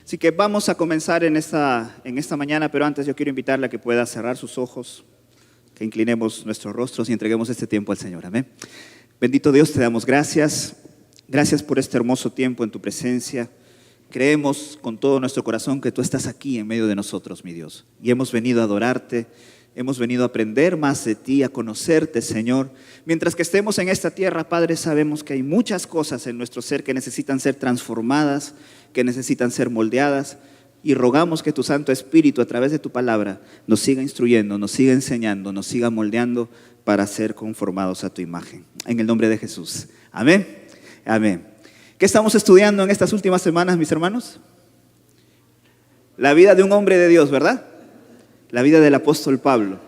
Así que vamos a comenzar en esta mañana, pero antes yo quiero invitarle a que pueda cerrar sus ojos, que inclinemos nuestros rostros y entreguemos este tiempo al Señor. Amén. Bendito Dios, te damos gracias. Gracias por este hermoso tiempo en tu presencia. Creemos con todo nuestro corazón que tú estás aquí en medio de nosotros, mi Dios. Y hemos venido a adorarte, hemos venido a aprender más de ti, a conocerte, Señor. Mientras que estemos en esta tierra, Padre, sabemos que hay muchas cosas en nuestro ser que necesitan ser transformadas, que necesitan ser moldeadas. Y rogamos que tu Santo Espíritu, a través de tu palabra, nos siga instruyendo, nos siga enseñando, nos siga moldeando para ser conformados a tu imagen. En el nombre de Jesús. Amén. Amén. ¿Qué estamos estudiando en estas últimas semanas, mis hermanos? La vida de un hombre de Dios, ¿verdad? La vida del apóstol Pablo.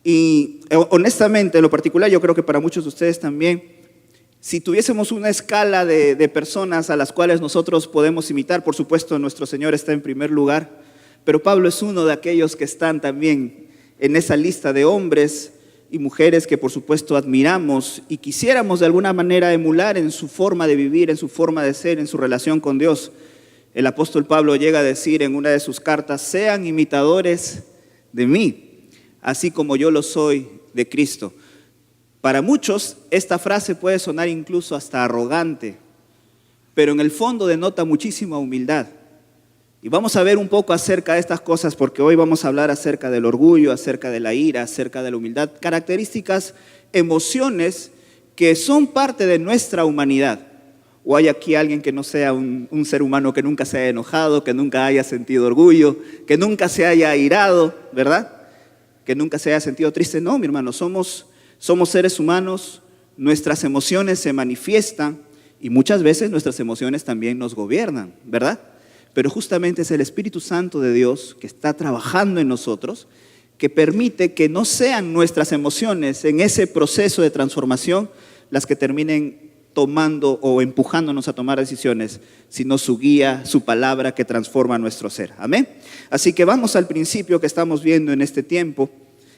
Y honestamente, en lo particular, yo creo que para muchos de ustedes también, si tuviésemos una escala de personas a las cuales nosotros podemos imitar, por supuesto, nuestro Señor está en primer lugar, pero Pablo es uno de aquellos que están también en esa lista de hombres y mujeres que por supuesto admiramos y quisiéramos de alguna manera emular en su forma de vivir, en su forma de ser, en su relación con Dios. El apóstol Pablo llega a decir en una de sus cartas: sean imitadores de mí, así como yo lo soy de Cristo. Para muchos esta frase puede sonar incluso hasta arrogante, pero en el fondo denota muchísima humildad. Y vamos a ver un poco acerca de estas cosas, porque hoy vamos a hablar acerca del orgullo, acerca de la ira, acerca de la humildad, características, emociones que son parte de nuestra humanidad. ¿O hay aquí alguien que no sea un ser humano que nunca se haya enojado, que nunca haya sentido orgullo, que nunca se haya airado, ¿verdad? Que nunca se haya sentido triste. No, mi hermano, somos seres humanos, nuestras emociones se manifiestan y muchas veces nuestras emociones también nos gobiernan, ¿verdad? Pero justamente es el Espíritu Santo de Dios que está trabajando en nosotros, que permite que no sean nuestras emociones en ese proceso de transformación las que terminen tomando o empujándonos a tomar decisiones, sino su guía, su palabra que transforma nuestro ser. Amén. Así que vamos al principio que estamos viendo en este tiempo.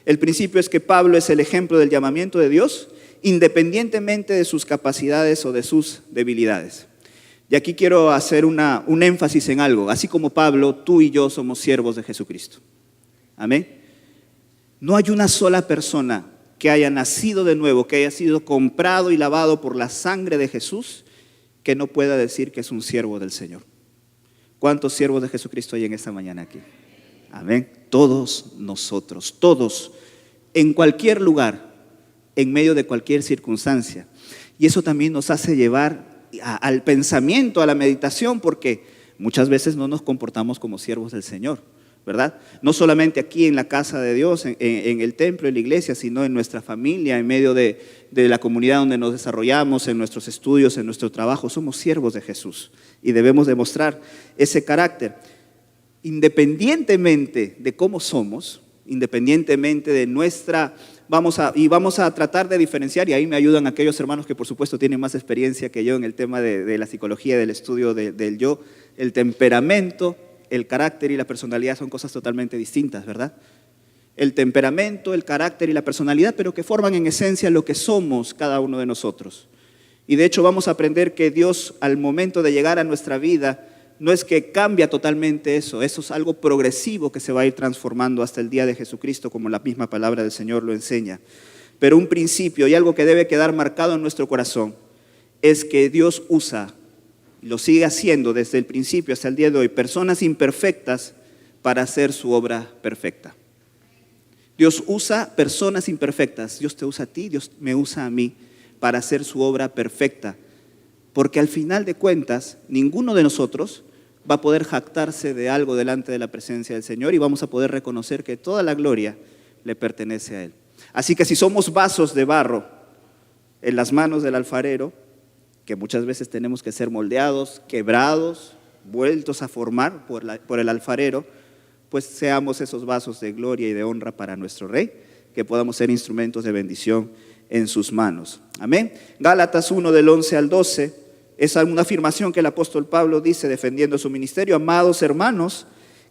El principio es que Pablo es el ejemplo del llamamiento de Dios, independientemente de sus capacidades o de sus debilidades. Y aquí quiero hacer un énfasis en algo. Así como Pablo, tú y yo somos siervos de Jesucristo. Amén. No hay una sola persona que haya nacido de nuevo, que haya sido comprado y lavado por la sangre de Jesús, que no pueda decir que es un siervo del Señor. ¿Cuántos siervos de Jesucristo hay en esta mañana aquí? Amén. Todos nosotros, todos, en cualquier lugar, en medio de cualquier circunstancia. Y eso también nos hace llevar al pensamiento, a la meditación, porque muchas veces no nos comportamos como siervos del Señor, ¿verdad? No solamente aquí en la casa de Dios, en el templo, en la iglesia, sino en nuestra familia, en medio de la comunidad donde nos desarrollamos, en nuestros estudios, en nuestro trabajo. Somos siervos de Jesús y debemos demostrar ese carácter. Independientemente de cómo somos, independientemente de nuestra... Vamos a tratar de diferenciar, y ahí me ayudan aquellos hermanos que por supuesto tienen más experiencia que yo en el tema de la psicología, del estudio del yo. El temperamento, el carácter y la personalidad son cosas totalmente distintas, ¿verdad? El temperamento, el carácter y la personalidad, pero que forman en esencia lo que somos cada uno de nosotros. Y de hecho vamos a aprender que Dios, al momento de llegar a nuestra vida, no es que cambia totalmente eso es algo progresivo que se va a ir transformando hasta el día de Jesucristo, como la misma palabra del Señor lo enseña. Pero un principio y algo que debe quedar marcado en nuestro corazón es que Dios usa, y lo sigue haciendo desde el principio hasta el día de hoy, personas imperfectas para hacer su obra perfecta. Dios usa personas imperfectas. Dios te usa a ti, Dios me usa a mí para hacer su obra perfecta. Porque al final de cuentas, ninguno de nosotros va a poder jactarse de algo delante de la presencia del Señor y vamos a poder reconocer que toda la gloria le pertenece a Él. Así que si somos vasos de barro en las manos del alfarero, que muchas veces tenemos que ser moldeados, quebrados, vueltos a formar por el alfarero, pues seamos esos vasos de gloria y de honra para nuestro Rey, que podamos ser instrumentos de bendición en sus manos. Amén. Gálatas 1 del 11 al 12 es una afirmación que el apóstol Pablo dice defendiendo su ministerio: amados hermanos,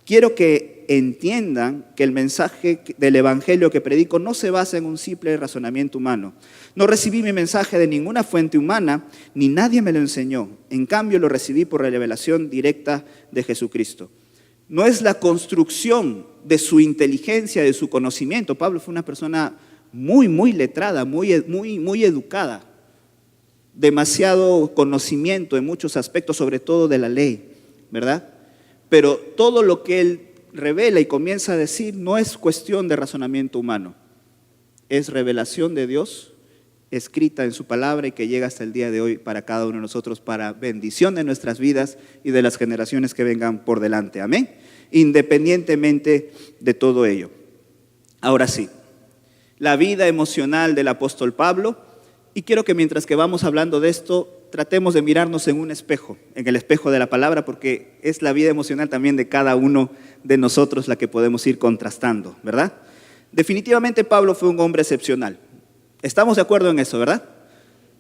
quiero que entiendan que el mensaje del evangelio que predico no se basa en un simple razonamiento humano. No recibí mi mensaje de ninguna fuente humana, ni nadie me lo enseñó. En cambio, lo recibí por la revelación directa de Jesucristo. No es la construcción de su inteligencia, de su conocimiento. Pablo fue una persona muy letrada, muy educada. Demasiado conocimiento en muchos aspectos, sobre todo de la ley, ¿verdad? Pero todo lo que él revela y comienza a decir no es cuestión de razonamiento humano. Es revelación de Dios escrita en su palabra y que llega hasta el día de hoy para cada uno de nosotros, para bendición de nuestras vidas y de las generaciones que vengan por delante. Amén. Independientemente de todo ello. Ahora sí, la vida emocional del apóstol Pablo, y quiero que mientras que vamos hablando de esto, tratemos de mirarnos en un espejo, en el espejo de la palabra, porque es la vida emocional también de cada uno de nosotros la que podemos ir contrastando, ¿verdad? Definitivamente Pablo fue un hombre excepcional. ¿Estamos de acuerdo en eso, verdad?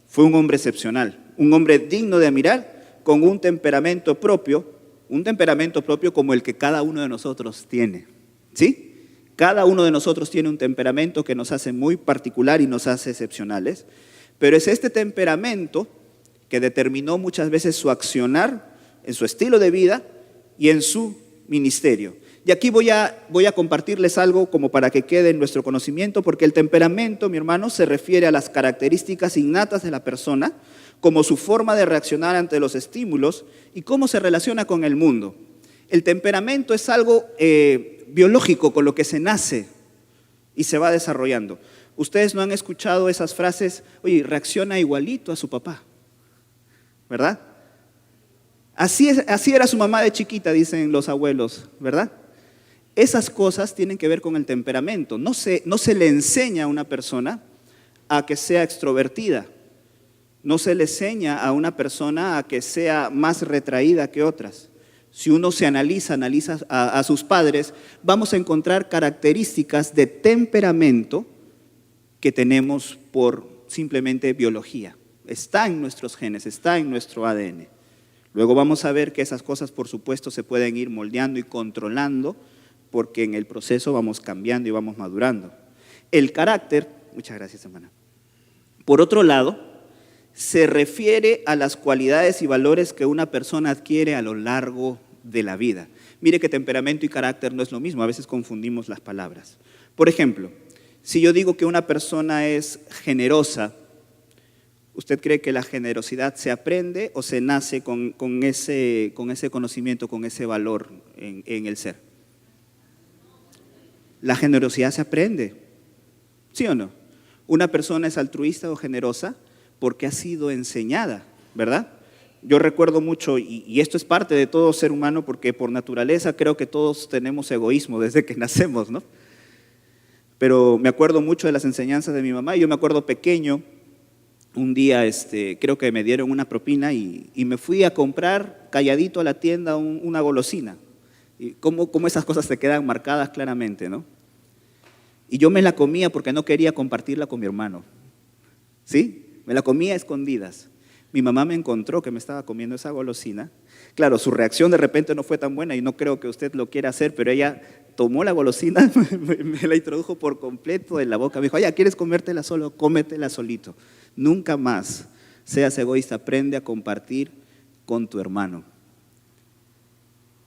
Fue un hombre excepcional, un hombre digno de admirar, con un temperamento propio como el que cada uno de nosotros tiene, ¿sí? Cada uno de nosotros tiene un temperamento que nos hace muy particular y nos hace excepcionales, pero es este temperamento que determinó muchas veces su accionar en su estilo de vida y en su ministerio. Y aquí voy a compartirles algo como para que quede en nuestro conocimiento, porque el temperamento, mi hermano, se refiere a las características innatas de la persona, como su forma de reaccionar ante los estímulos y cómo se relaciona con el mundo. El temperamento es algo biológico con lo que se nace y se va desarrollando. Ustedes no han escuchado esas frases, oye, reacciona igualito a su papá, ¿verdad? Así era su mamá de chiquita, dicen los abuelos, ¿verdad? Esas cosas tienen que ver con el temperamento. No se le enseña a una persona a que sea extrovertida. No se le enseña a una persona a que sea más retraída que otras. Si uno se analiza a sus padres, vamos a encontrar características de temperamento que tenemos por simplemente biología. Está en nuestros genes, está en nuestro ADN. Luego vamos a ver que esas cosas, por supuesto, se pueden ir moldeando y controlando, porque en el proceso vamos cambiando y vamos madurando. El carácter, muchas gracias, hermana. Por otro lado, se refiere a las cualidades y valores que una persona adquiere a lo largo de la vida. Mire que temperamento y carácter no es lo mismo, a veces confundimos las palabras. Por ejemplo, si yo digo que una persona es generosa, ¿usted cree que la generosidad se aprende o se nace con ese conocimiento, con ese valor en el ser? La generosidad se aprende, ¿sí o no? Una persona es altruista o generosa porque ha sido enseñada, ¿verdad? Yo recuerdo mucho, y esto es parte de todo ser humano, porque por naturaleza creo que todos tenemos egoísmo desde que nacemos, ¿no? Pero me acuerdo mucho de las enseñanzas de mi mamá, y yo me acuerdo pequeño, un día creo que me dieron una propina y me fui a comprar calladito a la tienda una golosina. Y cómo esas cosas te quedan marcadas claramente, ¿no? Y yo me la comía porque no quería compartirla con mi hermano, ¿sí? Me la comía a escondidas. Mi mamá me encontró que me estaba comiendo esa golosina. Claro, su reacción de repente no fue tan buena y no creo que usted lo quiera hacer, pero ella tomó la golosina, me la introdujo por completo en la boca. Me dijo, oye, ¿quieres comértela solo? Cómetela solito. Nunca más seas egoísta, aprende a compartir con tu hermano.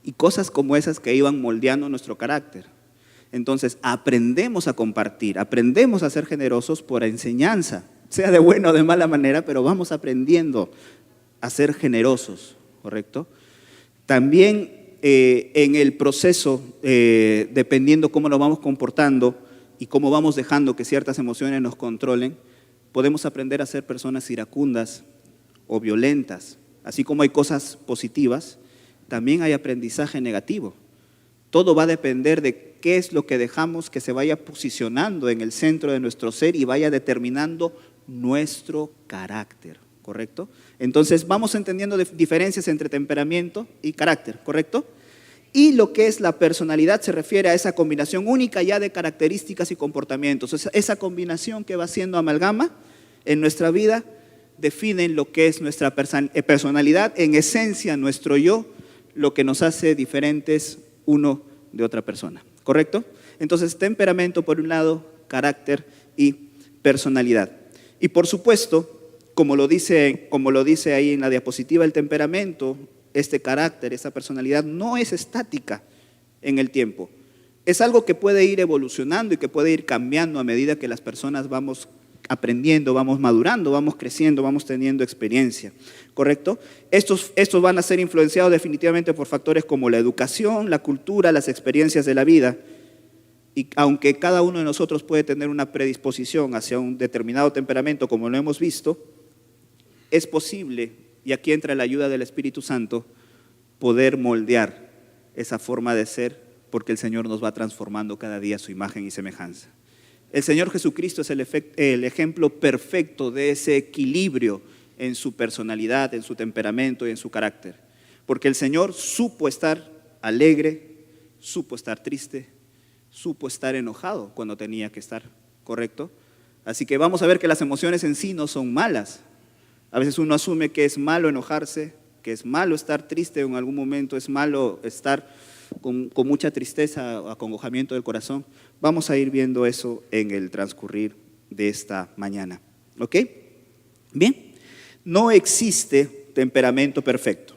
Y cosas como esas que iban moldeando nuestro carácter. Entonces, aprendemos a compartir, aprendemos a ser generosos por enseñanza, sea de buena o de mala manera, pero vamos aprendiendo a ser generosos, ¿correcto? También en el proceso, dependiendo cómo nos vamos comportando y cómo vamos dejando que ciertas emociones nos controlen, podemos aprender a ser personas iracundas o violentas. Así como hay cosas positivas, también hay aprendizaje negativo. Todo va a depender de qué es lo que dejamos que se vaya posicionando en el centro de nuestro ser y vaya determinando nuestro carácter, ¿correcto? Entonces vamos entendiendo diferencias entre temperamento y carácter, ¿correcto? Y lo que es la personalidad se refiere a esa combinación única ya de características y comportamientos. Esa combinación que va siendo amalgama en nuestra vida definen lo que es nuestra personalidad, en esencia nuestro yo, lo que nos hace diferentes uno de otra persona, ¿correcto? Entonces, temperamento por un lado, carácter y personalidad. Y por supuesto, como lo dice ahí en la diapositiva, el temperamento, este carácter, esta personalidad no es estática en el tiempo. Es algo que puede ir evolucionando y que puede ir cambiando a medida que las personas vamos aprendiendo, vamos madurando, vamos creciendo, vamos teniendo experiencia, ¿correcto? Estos van a ser influenciados definitivamente por factores como la educación, la cultura, las experiencias de la vida. Y aunque cada uno de nosotros puede tener una predisposición hacia un determinado temperamento, como lo hemos visto, es posible, y aquí entra la ayuda del Espíritu Santo, poder moldear esa forma de ser, porque el Señor nos va transformando cada día a su imagen y semejanza. El Señor Jesucristo es el ejemplo perfecto de ese equilibrio en su personalidad, en su temperamento y en su carácter. Porque el Señor supo estar alegre, supo estar triste, supo estar enojado cuando tenía que estar, ¿correcto? Así que vamos a ver que las emociones en sí no son malas. A veces uno asume que es malo enojarse, que es malo estar triste, o en algún momento es malo estar con mucha tristeza o acongojamiento del corazón. Vamos a ir viendo eso en el transcurrir de esta mañana. ¿Ok? Bien, no existe temperamento perfecto.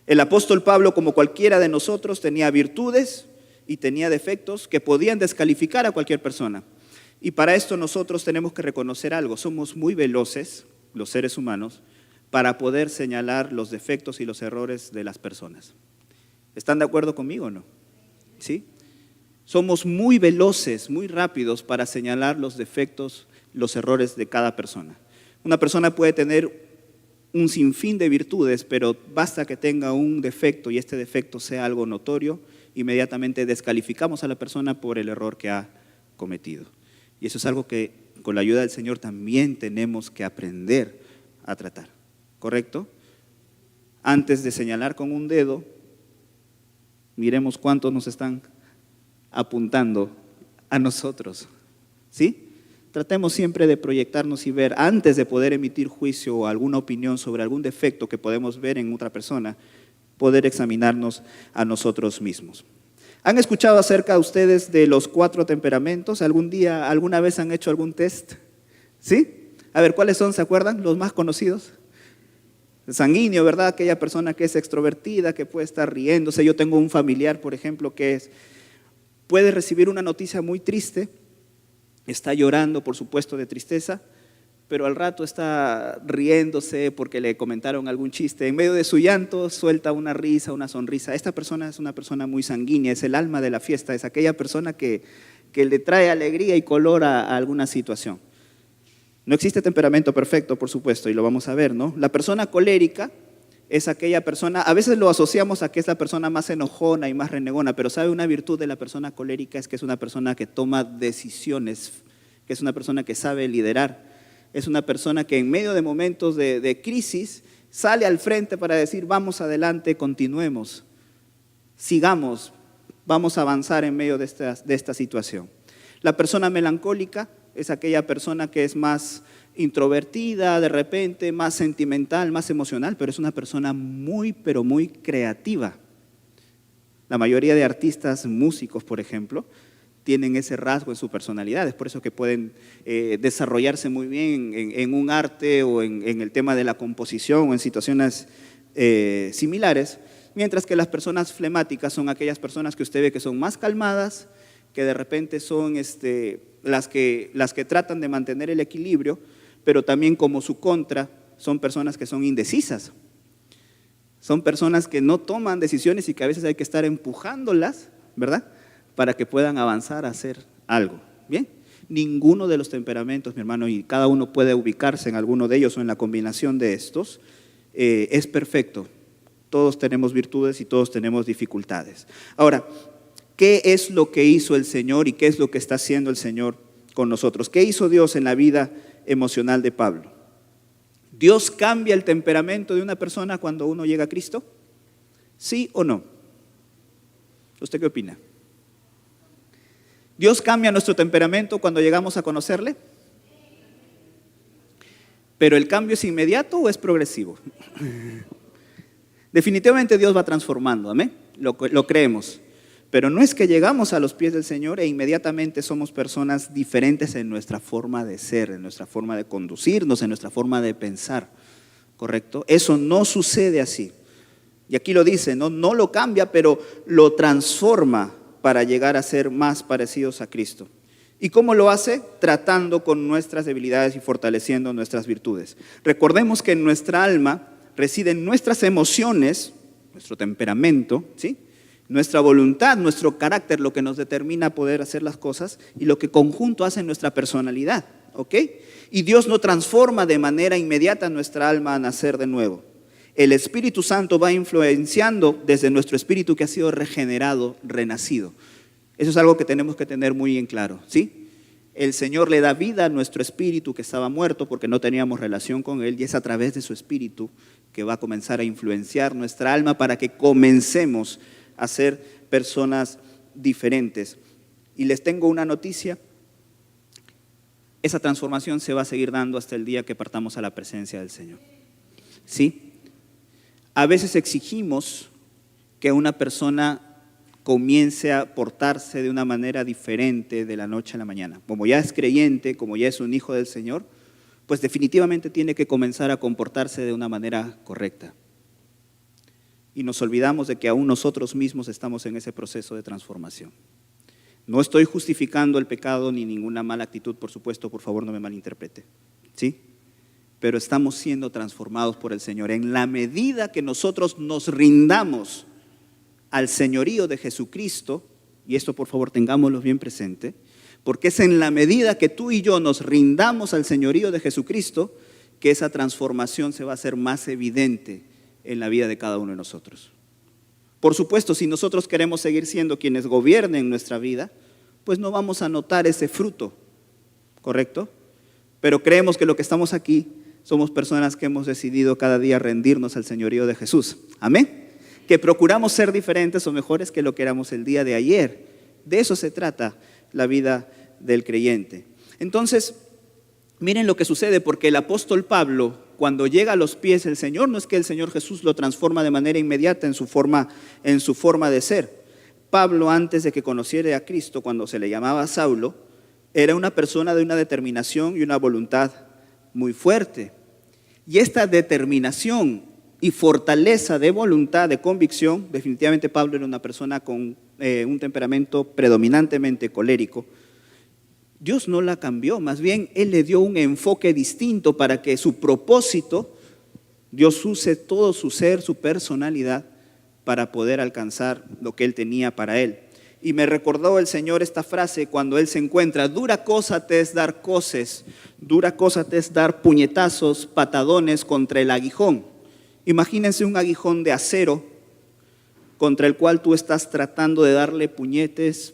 El apóstol Pablo, como cualquiera de nosotros, tenía virtudes y tenía defectos que podían descalificar a cualquier persona. Y para esto nosotros tenemos que reconocer algo. Somos muy veloces, los seres humanos, para poder señalar los defectos y los errores de las personas. ¿Están de acuerdo conmigo o no? ¿Sí? Somos muy veloces, muy rápidos para señalar los defectos, los errores de cada persona. Una persona puede tener un sinfín de virtudes, pero basta que tenga un defecto y este defecto sea algo notorio, inmediatamente descalificamos a la persona por el error que ha cometido. Y eso es algo que con la ayuda del Señor también tenemos que aprender a tratar, ¿correcto? Antes de señalar con un dedo, miremos cuántos nos están apuntando a nosotros, ¿sí? Tratemos siempre de proyectarnos y ver, antes de poder emitir juicio o alguna opinión sobre algún defecto que podemos ver en otra persona, poder examinarnos a nosotros mismos. ¿Han escuchado acerca de ustedes de los 4 temperamentos? ¿Alguna vez han hecho algún test? ¿Sí? A ver, ¿cuáles son? ¿Se acuerdan? Los más conocidos. El sanguíneo, ¿verdad? Aquella persona que es extrovertida, que puede estar riéndose. Yo tengo un familiar, por ejemplo, puede recibir una noticia muy triste, está llorando, por supuesto, de tristeza, pero al rato está riéndose porque le comentaron algún chiste. En medio de su llanto suelta una risa, una sonrisa. Esta persona es una persona muy sanguínea, es el alma de la fiesta, es aquella persona que le trae alegría y color a alguna situación. No existe temperamento perfecto, por supuesto, y lo vamos a ver, ¿no? La persona colérica es aquella persona, a veces lo asociamos a que es la persona más enojona y más renegona, pero ¿sabe una virtud de la persona colérica? Es que es una persona que toma decisiones, que es una persona que sabe liderar, es una persona que en medio de momentos de crisis sale al frente para decir vamos adelante, continuemos, sigamos, vamos a avanzar en medio de esta situación. La persona melancólica es aquella persona que es más introvertida, de repente, más sentimental, más emocional, pero es una persona muy, pero muy creativa. La mayoría de artistas, músicos, por ejemplo, tienen ese rasgo en su personalidad. Es por eso que pueden desarrollarse muy bien en un arte o en el tema de la composición o en situaciones similares, mientras que las personas flemáticas son aquellas personas que usted ve que son más calmadas, que de repente son las que tratan de mantener el equilibrio, pero también como su contra son personas que son indecisas. Son personas que no toman decisiones y que a veces hay que estar empujándolas, ¿verdad?, para que puedan avanzar a hacer algo. Bien, ninguno de los temperamentos, mi hermano, y cada uno puede ubicarse en alguno de ellos o en la combinación de estos, es perfecto. Todos tenemos virtudes y todos tenemos dificultades. Ahora, ¿qué es lo que hizo el Señor y qué es lo que está haciendo el Señor con nosotros? ¿Qué hizo Dios en la vida emocional de Pablo? ¿Dios cambia el temperamento de una persona cuando uno llega a Cristo? ¿Sí o no? ¿Usted qué opina? ¿Dios cambia nuestro temperamento cuando llegamos a conocerle? ¿Pero el cambio es inmediato o es progresivo? Definitivamente Dios va transformando, amén, lo creemos. Pero no es que llegamos a los pies del Señor e inmediatamente somos personas diferentes en nuestra forma de ser, en nuestra forma de conducirnos, en nuestra forma de pensar, ¿correcto? Eso no sucede así. Y aquí lo dice, no lo cambia, pero lo transforma para llegar a ser más parecidos a Cristo. ¿Y cómo lo hace? Tratando con nuestras debilidades y fortaleciendo nuestras virtudes. Recordemos que en nuestra alma residen nuestras emociones, nuestro temperamento, ¿sí?, nuestra voluntad, nuestro carácter, lo que nos determina poder hacer las cosas y lo que conjunto hace nuestra personalidad, ¿ok? Y Dios no transforma de manera inmediata nuestra alma a nacer de nuevo. El Espíritu Santo va influenciando desde nuestro espíritu que ha sido regenerado, renacido. Eso es algo que tenemos que tener muy en claro, ¿sí? El Señor le da vida a nuestro espíritu que estaba muerto porque no teníamos relación con Él, y es a través de su espíritu que va a comenzar a influenciar nuestra alma para que comencemos a ser personas diferentes. Y les tengo una noticia: esa transformación se va a seguir dando hasta el día que partamos a la presencia del Señor. ¿Sí? A veces exigimos que una persona comience a portarse de una manera diferente de la noche a la mañana. Como ya es creyente, como ya es un hijo del Señor, pues definitivamente tiene que comenzar a comportarse de una manera correcta. Y nos olvidamos de que aún nosotros mismos estamos en ese proceso de transformación. No estoy justificando el pecado ni ninguna mala actitud, por supuesto, por favor no me malinterprete, ¿sí? Pero estamos siendo transformados por el Señor. En la medida que nosotros nos rindamos al señorío de Jesucristo, y esto por favor tengámoslo bien presente, porque es en la medida que tú y yo nos rindamos al señorío de Jesucristo que esa transformación se va a hacer más evidente en la vida de cada uno de nosotros. Por supuesto, si nosotros queremos seguir siendo quienes gobiernen nuestra vida, pues no vamos a notar ese fruto, ¿correcto? Pero creemos que lo que estamos aquí somos personas que hemos decidido cada día rendirnos al señorío de Jesús. Amén. Que procuramos ser diferentes o mejores que lo que éramos el día de ayer. De eso se trata la vida del creyente. Entonces, miren lo que sucede, porque el apóstol Pablo, cuando llega a los pies del Señor, no es que el Señor Jesús lo transforma de manera inmediata en su forma de ser. Pablo, antes de que conociera a Cristo, cuando se le llamaba Saulo, era una persona de una determinación y una voluntad muy fuerte. Y esta determinación y fortaleza de voluntad, de convicción, definitivamente Pablo era una persona con un temperamento predominantemente colérico. Dios no la cambió, más bien Él le dio un enfoque distinto para que su propósito, Dios use todo su ser, su personalidad, para poder alcanzar lo que Él tenía para Él. Y me recordó el Señor esta frase cuando Él se encuentra: dura cosa te es dar coces, dura cosa te es dar puñetazos, patadones contra el aguijón. Imagínense un aguijón de acero contra el cual tú estás tratando de darle puñetes.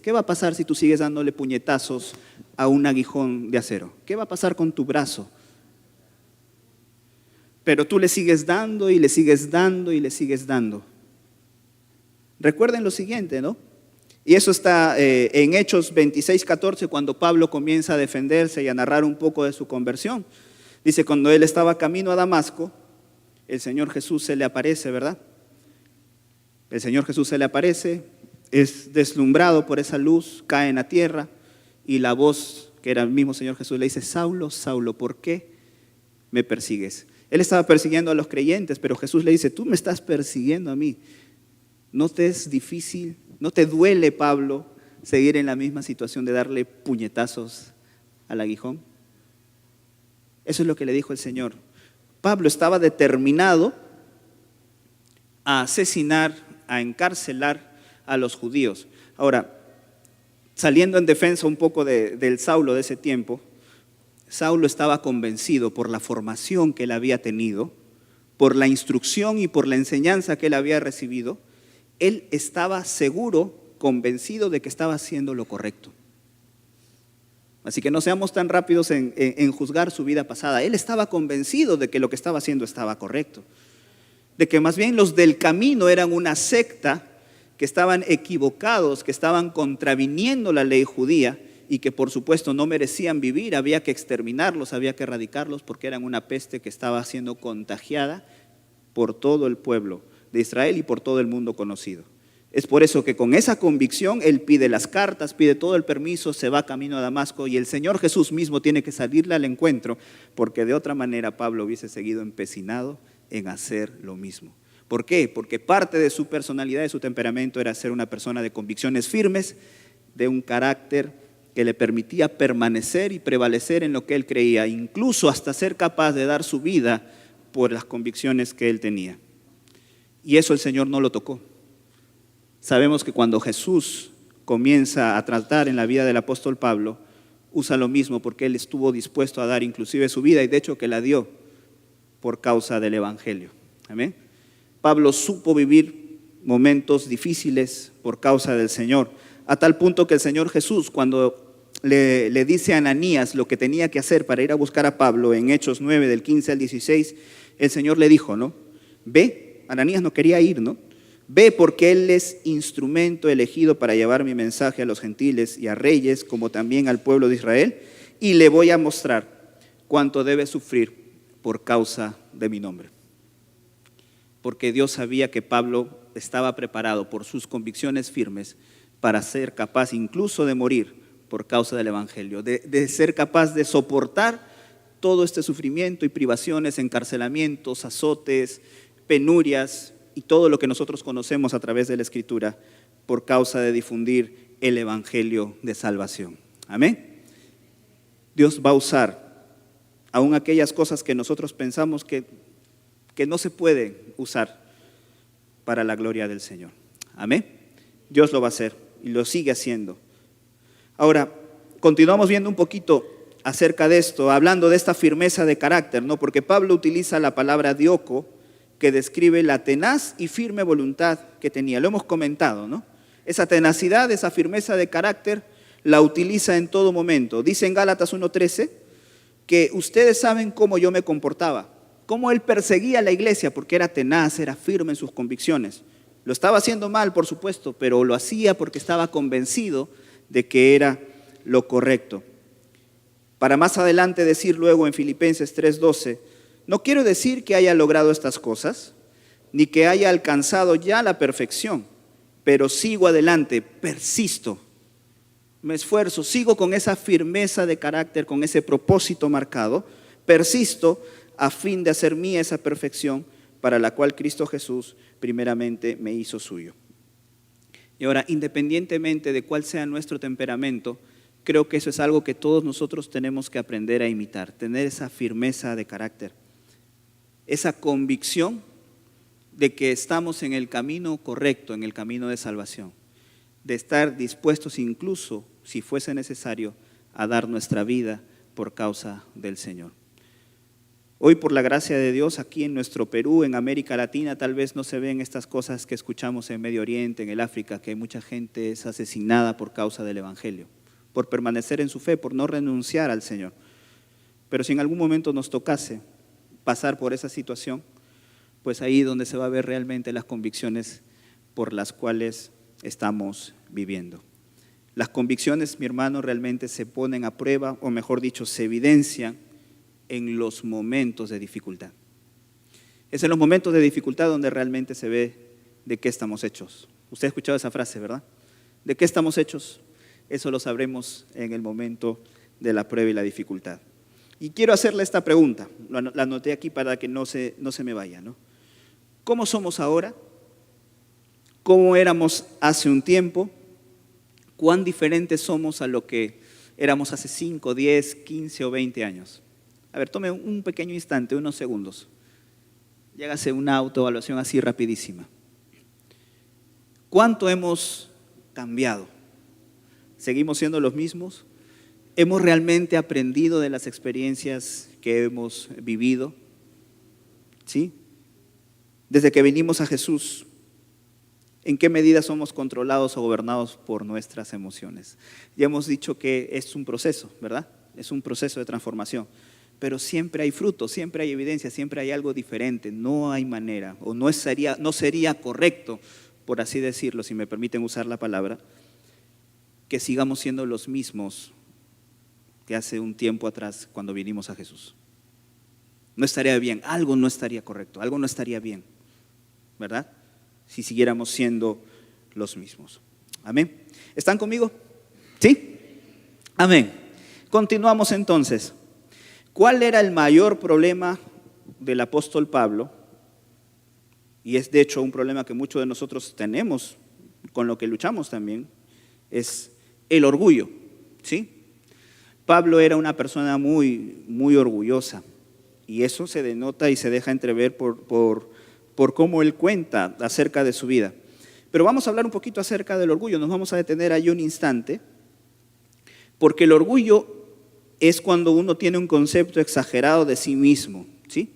¿Qué va a pasar si tú sigues dándole puñetazos a un aguijón de acero? ¿Qué va a pasar con tu brazo? Pero tú le sigues dando y le sigues dando y le sigues dando. Recuerden lo siguiente, ¿no? Y eso está en Hechos 26:14, cuando Pablo comienza a defenderse y a narrar un poco de su conversión. Dice, cuando él estaba camino a Damasco, el Señor Jesús se le aparece, ¿verdad? El Señor Jesús se le aparece, es deslumbrado por esa luz, cae en la tierra y la voz, que era el mismo Señor Jesús, le dice: Saulo, Saulo, ¿por qué me persigues? Él estaba persiguiendo a los creyentes, pero Jesús le dice: tú me estás persiguiendo a mí. ¿No te es difícil, no te duele, Pablo, seguir en la misma situación de darle puñetazos al aguijón? Eso es lo que le dijo el Señor. Pablo estaba determinado a asesinar, a encarcelar a los judíos. Ahora, saliendo en defensa un poco del Saulo de ese tiempo, Saulo estaba convencido por la formación que él había tenido, por la instrucción y por la enseñanza que él había recibido. Él estaba seguro, convencido de que estaba haciendo lo correcto. Así que no seamos tan rápidos en juzgar su vida pasada. Él estaba convencido de que lo que estaba haciendo estaba correcto. De que más bien los del camino eran una secta, que estaban equivocados, que estaban contraviniendo la ley judía y que por supuesto no merecían vivir. Había que exterminarlos, había que erradicarlos porque eran una peste que estaba siendo contagiada por todo el pueblo de Israel y por todo el mundo conocido. Es por eso que con esa convicción él pide las cartas, pide todo el permiso, se va camino a Damasco y el Señor Jesús mismo tiene que salirle al encuentro, porque de otra manera Pablo hubiese seguido empecinado en hacer lo mismo. ¿Por qué? Porque parte de su personalidad, de su temperamento era ser una persona de convicciones firmes, de un carácter que le permitía permanecer y prevalecer en lo que él creía, incluso hasta ser capaz de dar su vida por las convicciones que él tenía. Y eso el Señor no lo tocó. Sabemos que cuando Jesús comienza a tratar en la vida del apóstol Pablo, usa lo mismo porque él estuvo dispuesto a dar inclusive su vida y de hecho que la dio por causa del evangelio. Amén. Pablo supo vivir momentos difíciles por causa del Señor, a tal punto que el Señor Jesús, cuando le dice a Ananías lo que tenía que hacer para ir a buscar a Pablo, en Hechos 9, del 15 al 16, el Señor le dijo, ¿no? Ve, Ananías no quería ir, ¿no? Ve porque él es instrumento elegido para llevar mi mensaje a los gentiles y a reyes, como también al pueblo de Israel, y le voy a mostrar cuánto debe sufrir por causa de mi nombre. Porque Dios sabía que Pablo estaba preparado por sus convicciones firmes para ser capaz incluso de morir por causa del evangelio, de ser capaz de soportar todo este sufrimiento y privaciones, encarcelamientos, azotes, penurias y todo lo que nosotros conocemos a través de la Escritura por causa de difundir el evangelio de salvación. Amén. Dios va a usar aún aquellas cosas que nosotros pensamos que no se pueden usar para la gloria del Señor. Amén. Dios lo va a hacer y lo sigue haciendo. Ahora, continuamos viendo un poquito acerca de esto, hablando de esta firmeza de carácter, ¿no? Porque Pablo utiliza la palabra dioco, que describe la tenaz y firme voluntad que tenía. Lo hemos comentado, ¿no? Esa tenacidad, esa firmeza de carácter, la utiliza en todo momento. Dice en Gálatas 1:13 que ustedes saben cómo yo me comportaba, cómo él perseguía a la iglesia, porque era tenaz, era firme en sus convicciones. Lo estaba haciendo mal, por supuesto, pero lo hacía porque estaba convencido de que era lo correcto. Para más adelante decir luego en Filipenses 3:12, no quiero decir que haya logrado estas cosas, ni que haya alcanzado ya la perfección, pero sigo adelante, persisto, me esfuerzo, sigo con esa firmeza de carácter, con ese propósito marcado, persisto a fin de hacer mía esa perfección para la cual Cristo Jesús primeramente me hizo suyo. Y ahora, independientemente de cuál sea nuestro temperamento, creo que eso es algo que todos nosotros tenemos que aprender a imitar, tener esa firmeza de carácter, esa convicción de que estamos en el camino correcto, en el camino de salvación, de estar dispuestos incluso, si fuese necesario, a dar nuestra vida por causa del Señor. Hoy, por la gracia de Dios, aquí en nuestro Perú, en América Latina, tal vez no se ven estas cosas que escuchamos en Medio Oriente, en el África, que mucha gente es asesinada por causa del Evangelio, por permanecer en su fe, por no renunciar al Señor. Pero si en algún momento nos tocase pasar por esa situación, pues ahí es donde se va a ver realmente las convicciones por las cuales estamos viviendo. Las convicciones, mi hermano, realmente se ponen a prueba, o mejor dicho, se evidencian en los momentos de dificultad. Es en los momentos de dificultad donde realmente se ve de qué estamos hechos. Usted ha escuchado esa frase, ¿verdad? ¿De qué estamos hechos? Eso lo sabremos en el momento de la prueba y la dificultad. Y quiero hacerle esta pregunta, la anoté aquí para que no se me vaya, ¿no? ¿Cómo somos ahora? ¿Cómo éramos hace un tiempo? ¿Cuán diferentes somos a lo que éramos hace 5, 10, 15 o 20 años? A ver, tome un pequeño instante, unos segundos. Y hágase una autoevaluación así rapidísima. ¿Cuánto hemos cambiado? ¿Seguimos siendo los mismos? ¿Hemos realmente aprendido de las experiencias que hemos vivido? ¿Sí? Desde que vinimos a Jesús, ¿en qué medida somos controlados o gobernados por nuestras emociones? Ya hemos dicho que es un proceso, ¿verdad? Es un proceso de transformación. Pero siempre hay fruto, siempre hay evidencia, siempre hay algo diferente. No hay manera, o no sería correcto, por así decirlo, si me permiten usar la palabra, que sigamos siendo los mismos que hace un tiempo atrás cuando vinimos a Jesús. No estaría bien, algo no estaría correcto, algo no estaría bien, ¿verdad? Si siguiéramos siendo los mismos. Amén. ¿Están conmigo? ¿Sí? Amén. Continuamos entonces. ¿Cuál era el mayor problema del apóstol Pablo? Y es de hecho un problema que muchos de nosotros tenemos, con lo que luchamos también, es el orgullo, ¿sí? Pablo era una persona muy, muy orgullosa y eso se denota y se deja entrever por cómo él cuenta acerca de su vida. Pero vamos a hablar un poquito acerca del orgullo, nos vamos a detener ahí un instante, porque el orgullo es cuando uno tiene un concepto exagerado de sí mismo, ¿sí?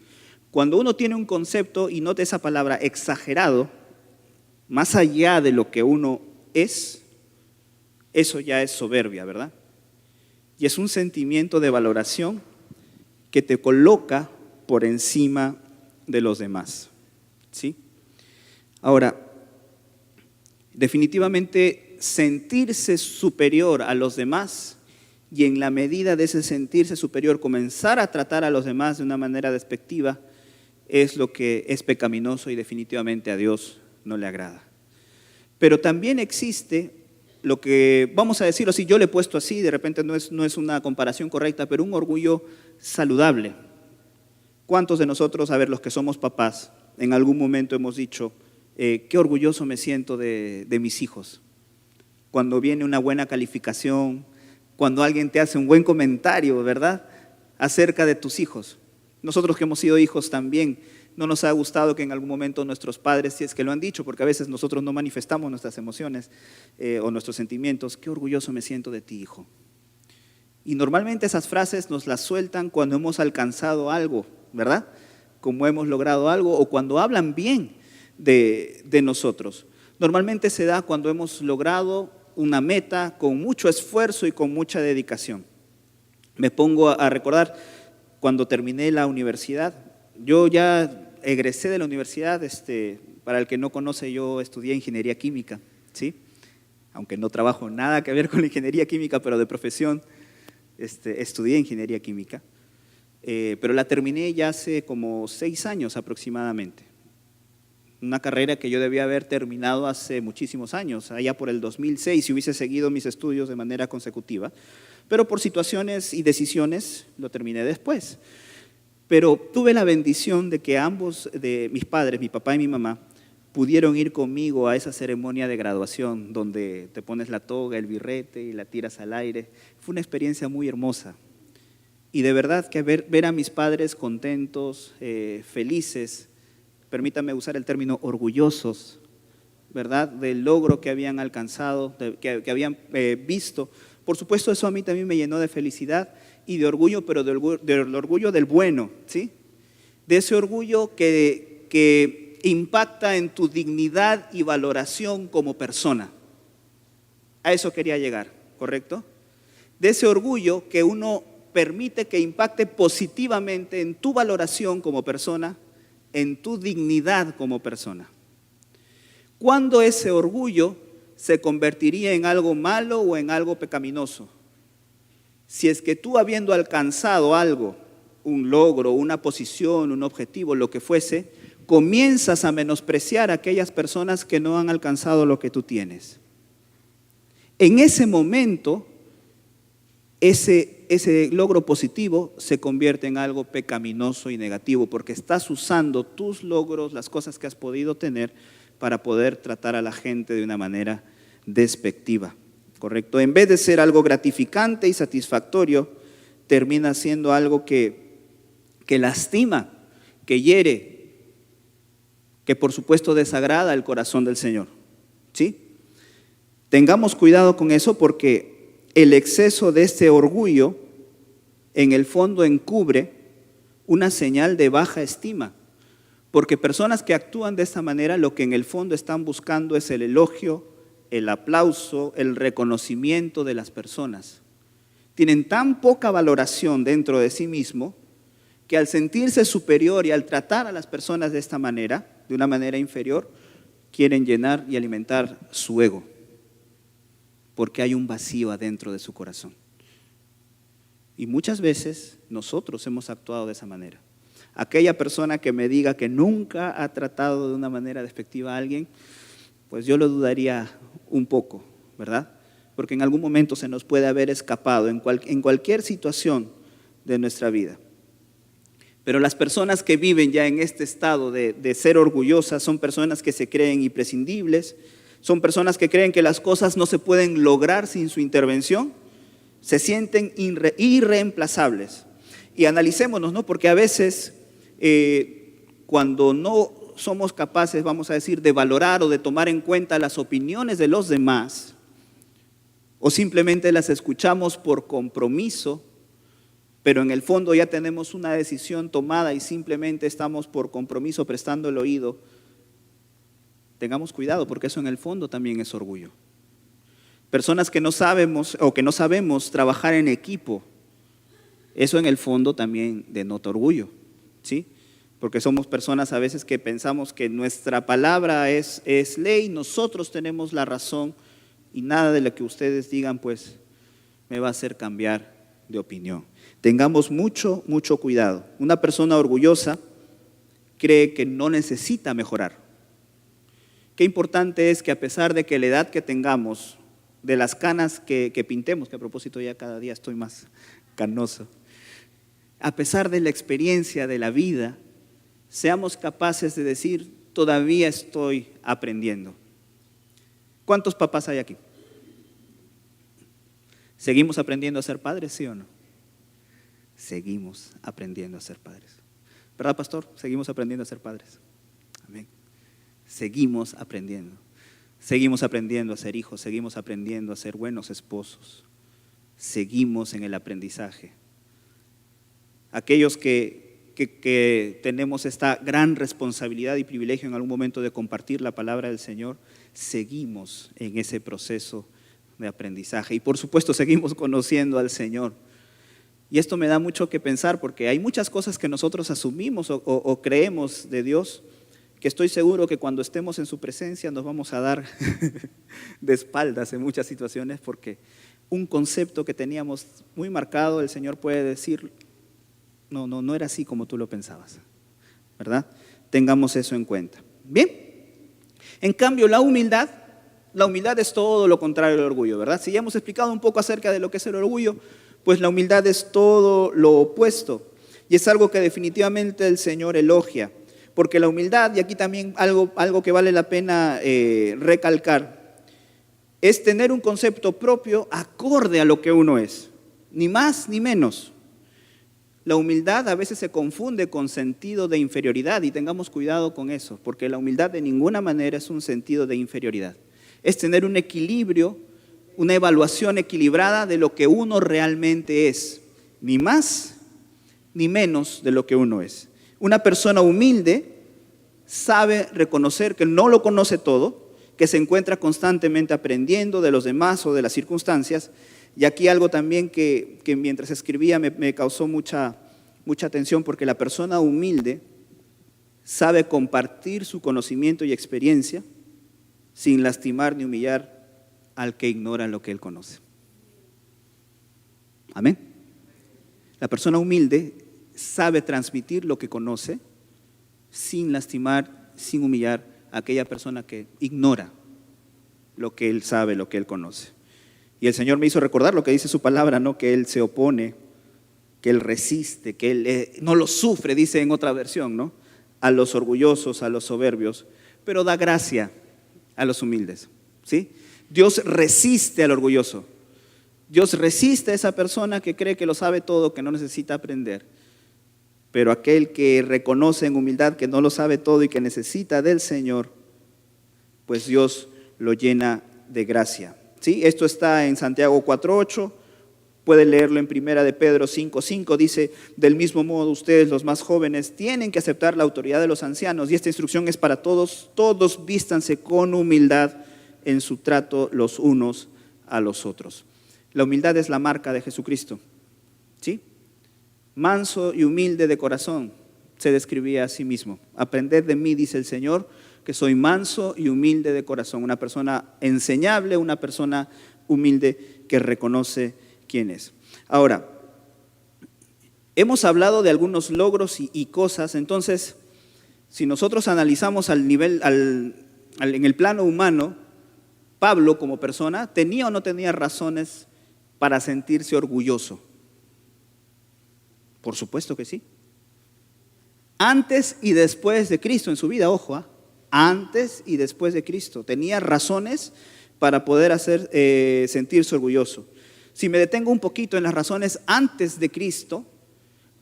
Cuando uno tiene un concepto, y note esa palabra, exagerado, más allá de lo que uno es, eso ya es soberbia, ¿verdad? Y es un sentimiento de valoración que te coloca por encima de los demás, ¿sí? Ahora, definitivamente sentirse superior a los demás y en la medida de ese sentirse superior comenzar a tratar a los demás de una manera despectiva es lo que es pecaminoso y definitivamente a Dios no le agrada. Pero también existe lo que, vamos a decirlo así, yo le he puesto así, de repente no es una comparación correcta, pero un orgullo saludable. ¿Cuántos de nosotros, a ver, los que somos papás, en algún momento hemos dicho, qué orgulloso me siento de mis hijos? Cuando viene una buena calificación, cuando alguien te hace un buen comentario, ¿verdad?, acerca de tus hijos. Nosotros que hemos sido hijos también, no nos ha gustado que en algún momento nuestros padres, si es que lo han dicho, porque a veces nosotros no manifestamos nuestras emociones o nuestros sentimientos, qué orgulloso me siento de ti, hijo. Y normalmente esas frases nos las sueltan cuando hemos alcanzado algo, ¿verdad? Como hemos logrado algo o cuando hablan bien de nosotros. Normalmente se da cuando hemos logrado una meta con mucho esfuerzo y con mucha dedicación. Me pongo a recordar cuando terminé la universidad. Yo ya egresé de la universidad, para el que no conoce, yo estudié ingeniería química, ¿sí? Aunque no trabajo nada que ver con la ingeniería química, pero de profesión estudié ingeniería química. Pero la terminé ya hace como 6 años aproximadamente. Una carrera que yo debía haber terminado hace muchísimos años, allá por el 2006, si hubiese seguido mis estudios de manera consecutiva. Pero por situaciones y decisiones lo terminé después. Pero tuve la bendición de que ambos de mis padres, mi papá y mi mamá, pudieron ir conmigo a esa ceremonia de graduación donde te pones la toga, el birrete y la tiras al aire. Fue una experiencia muy hermosa. Y de verdad que ver a mis padres contentos, felices, permítame usar el término orgullosos, ¿verdad?, del logro que habían alcanzado, que habían visto. Por supuesto, eso a mí también me llenó de felicidad y de orgullo, pero del orgullo del bueno, ¿sí? De ese orgullo que impacta en tu dignidad y valoración como persona. A eso quería llegar, ¿correcto? De ese orgullo que uno permite que impacte positivamente en tu valoración como persona, en tu dignidad como persona. ¿Cuándo ese orgullo se convertiría en algo malo o en algo pecaminoso? Si es que tú, habiendo alcanzado algo, un logro, una posición, un objetivo, lo que fuese, comienzas a menospreciar a aquellas personas que no han alcanzado lo que tú tienes. En ese momento, ese logro positivo se convierte en algo pecaminoso y negativo, porque estás usando tus logros, las cosas que has podido tener, para poder tratar a la gente de una manera despectiva, ¿correcto? En vez de ser algo gratificante y satisfactorio, termina siendo algo que lastima, que hiere, que por supuesto desagrada el corazón del Señor, ¿sí? Tengamos cuidado con eso, porque el exceso de este orgullo en el fondo encubre una señal de baja estima, porque personas que actúan de esta manera lo que en el fondo están buscando es el elogio, el aplauso, el reconocimiento de las personas. Tienen tan poca valoración dentro de sí mismo que al sentirse superior y al tratar a las personas de esta manera, de una manera inferior, quieren llenar y alimentar su ego, porque hay un vacío adentro de su corazón. Y muchas veces nosotros hemos actuado de esa manera. Aquella persona que me diga que nunca ha tratado de una manera despectiva a alguien, Pues yo lo dudaría un poco, ¿verdad? Porque en algún momento se nos puede haber escapado en cualquier situación de nuestra vida. Pero las personas que viven ya en este estado de ser orgullosas son personas que se creen imprescindibles, son personas que creen que las cosas no se pueden lograr sin su intervención, se sienten irreemplazables. Y analicémonos, ¿no? Porque a veces cuando no somos capaces, vamos a decir, de valorar o de tomar en cuenta las opiniones de los demás, o simplemente las escuchamos por compromiso, pero en el fondo ya tenemos una decisión tomada y simplemente estamos por compromiso prestando el oído, tengamos cuidado porque eso en el fondo también es orgullo. Personas que no sabemos o que no sabemos trabajar en equipo, eso en el fondo también denota orgullo, ¿sí? Porque somos personas a veces que pensamos que nuestra palabra es ley, nosotros tenemos la razón y nada de lo que ustedes digan pues me va a hacer cambiar de opinión. Tengamos mucho cuidado. Una persona orgullosa cree que no necesita mejorar. Qué importante es que a pesar de que la edad que tengamos, de las canas que pintemos, que a propósito ya cada día estoy más canoso, a pesar de la experiencia de la vida, seamos capaces de decir, todavía estoy aprendiendo. ¿Cuántos papás hay aquí? ¿Seguimos aprendiendo a ser padres, sí o no? Seguimos aprendiendo a ser padres. ¿Verdad, pastor? Seguimos aprendiendo a ser padres. Amén. Seguimos aprendiendo. Seguimos aprendiendo a ser hijos, seguimos aprendiendo a ser buenos esposos. Seguimos en el aprendizaje. Aquellos que tenemos esta gran responsabilidad y privilegio en algún momento de compartir la palabra del Señor, seguimos en ese proceso de aprendizaje. Y por supuesto seguimos conociendo al Señor. Y esto me da mucho que pensar porque hay muchas cosas que nosotros asumimos o creemos de Dios, que estoy seguro que cuando estemos en su presencia nos vamos a dar de espaldas en muchas situaciones porque un concepto que teníamos muy marcado, el Señor puede decir, no era así como tú lo pensabas, ¿verdad? Tengamos eso en cuenta. Bien, en cambio la humildad es todo lo contrario al orgullo, ¿verdad? Si ya hemos explicado un poco acerca de lo que es el orgullo, pues la humildad es todo lo opuesto y es algo que definitivamente el Señor elogia. Porque la humildad, y aquí también algo que vale la pena recalcar, es tener un concepto propio acorde a lo que uno es, ni más ni menos. La humildad a veces se confunde con sentido de inferioridad y tengamos cuidado con eso, porque la humildad de ninguna manera es un sentido de inferioridad. Es tener un equilibrio, una evaluación equilibrada de lo que uno realmente es, ni más ni menos de lo que uno es. Una persona humilde sabe reconocer que no lo conoce todo, que se encuentra constantemente aprendiendo de los demás o de las circunstancias. Y aquí algo también que mientras escribía me causó mucha atención, porque la persona humilde sabe compartir su conocimiento y experiencia sin lastimar ni humillar al que ignora lo que él conoce. Amén. La persona humilde sabe transmitir lo que conoce sin lastimar, sin humillar a aquella persona que ignora lo que él sabe, lo que él conoce. Y el Señor me hizo recordar lo que dice su palabra, ¿no? Que Él se opone, que Él resiste, que Él no lo sufre, dice en otra versión, ¿no? A los orgullosos, a los soberbios, pero da gracia a los humildes, ¿sí? Dios resiste al orgulloso. Dios resiste a esa persona que cree que lo sabe todo, que no necesita aprender. Pero aquel que reconoce en humildad que no lo sabe todo y que necesita del Señor, pues Dios lo llena de gracia. ¿Sí? Esto está en Santiago 4:8, puede leerlo en Primera de Pedro 5:5, dice, del mismo modo ustedes los más jóvenes tienen que aceptar la autoridad de los ancianos y esta instrucción es para todos, todos vístanse con humildad en su trato los unos a los otros. La humildad es la marca de Jesucristo, ¿sí? Manso y humilde de corazón, se describía a sí mismo. Aprended de mí, dice el Señor, que soy manso y humilde de corazón. Una persona enseñable, una persona humilde que reconoce quién es. Ahora, hemos hablado de algunos logros y cosas, entonces, si nosotros analizamos al en el plano humano, Pablo como persona, ¿tenía o no tenía razones para sentirse orgulloso? Por supuesto que sí. Antes y después de Cristo en su vida, ojo, antes y después de Cristo, tenía razones para poder sentirse orgulloso. Si me detengo un poquito en las razones antes de Cristo,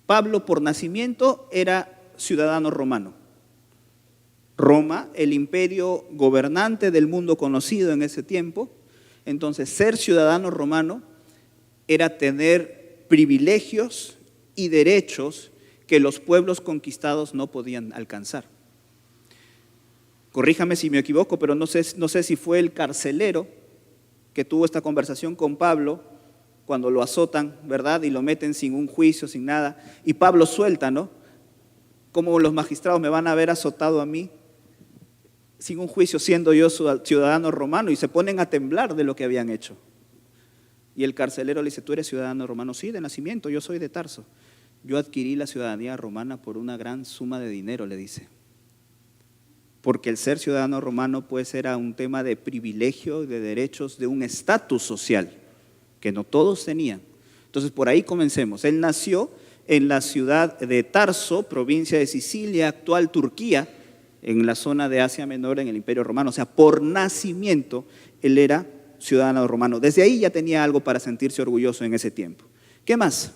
Pablo por nacimiento era ciudadano romano. Roma, el imperio gobernante del mundo conocido en ese tiempo, entonces ser ciudadano romano era tener privilegios y derechos que los pueblos conquistados no podían alcanzar. Corríjame si me equivoco, pero no sé si fue el carcelero que tuvo esta conversación con Pablo cuando lo azotan, ¿verdad? Y lo meten sin un juicio, sin nada. Y Pablo suelta, ¿no? ¿Cómo los magistrados me van a haber azotado a mí sin un juicio siendo yo ciudadano romano? Y se ponen a temblar de lo que habían hecho. Y el carcelero le dice, ¿tú eres ciudadano romano? Sí, de nacimiento, yo soy de Tarso. Yo adquirí la ciudadanía romana por una gran suma de dinero, le dice. Porque el ser ciudadano romano pues era un tema de privilegio, de derechos, de un estatus social que no todos tenían. Entonces por ahí comencemos. Él nació en la ciudad de Tarso, provincia de Sicilia, actual Turquía, en la zona de Asia Menor, en el Imperio Romano. O sea, por nacimiento él era ciudadano romano. Desde ahí ya tenía algo para sentirse orgulloso en ese tiempo. ¿Qué más?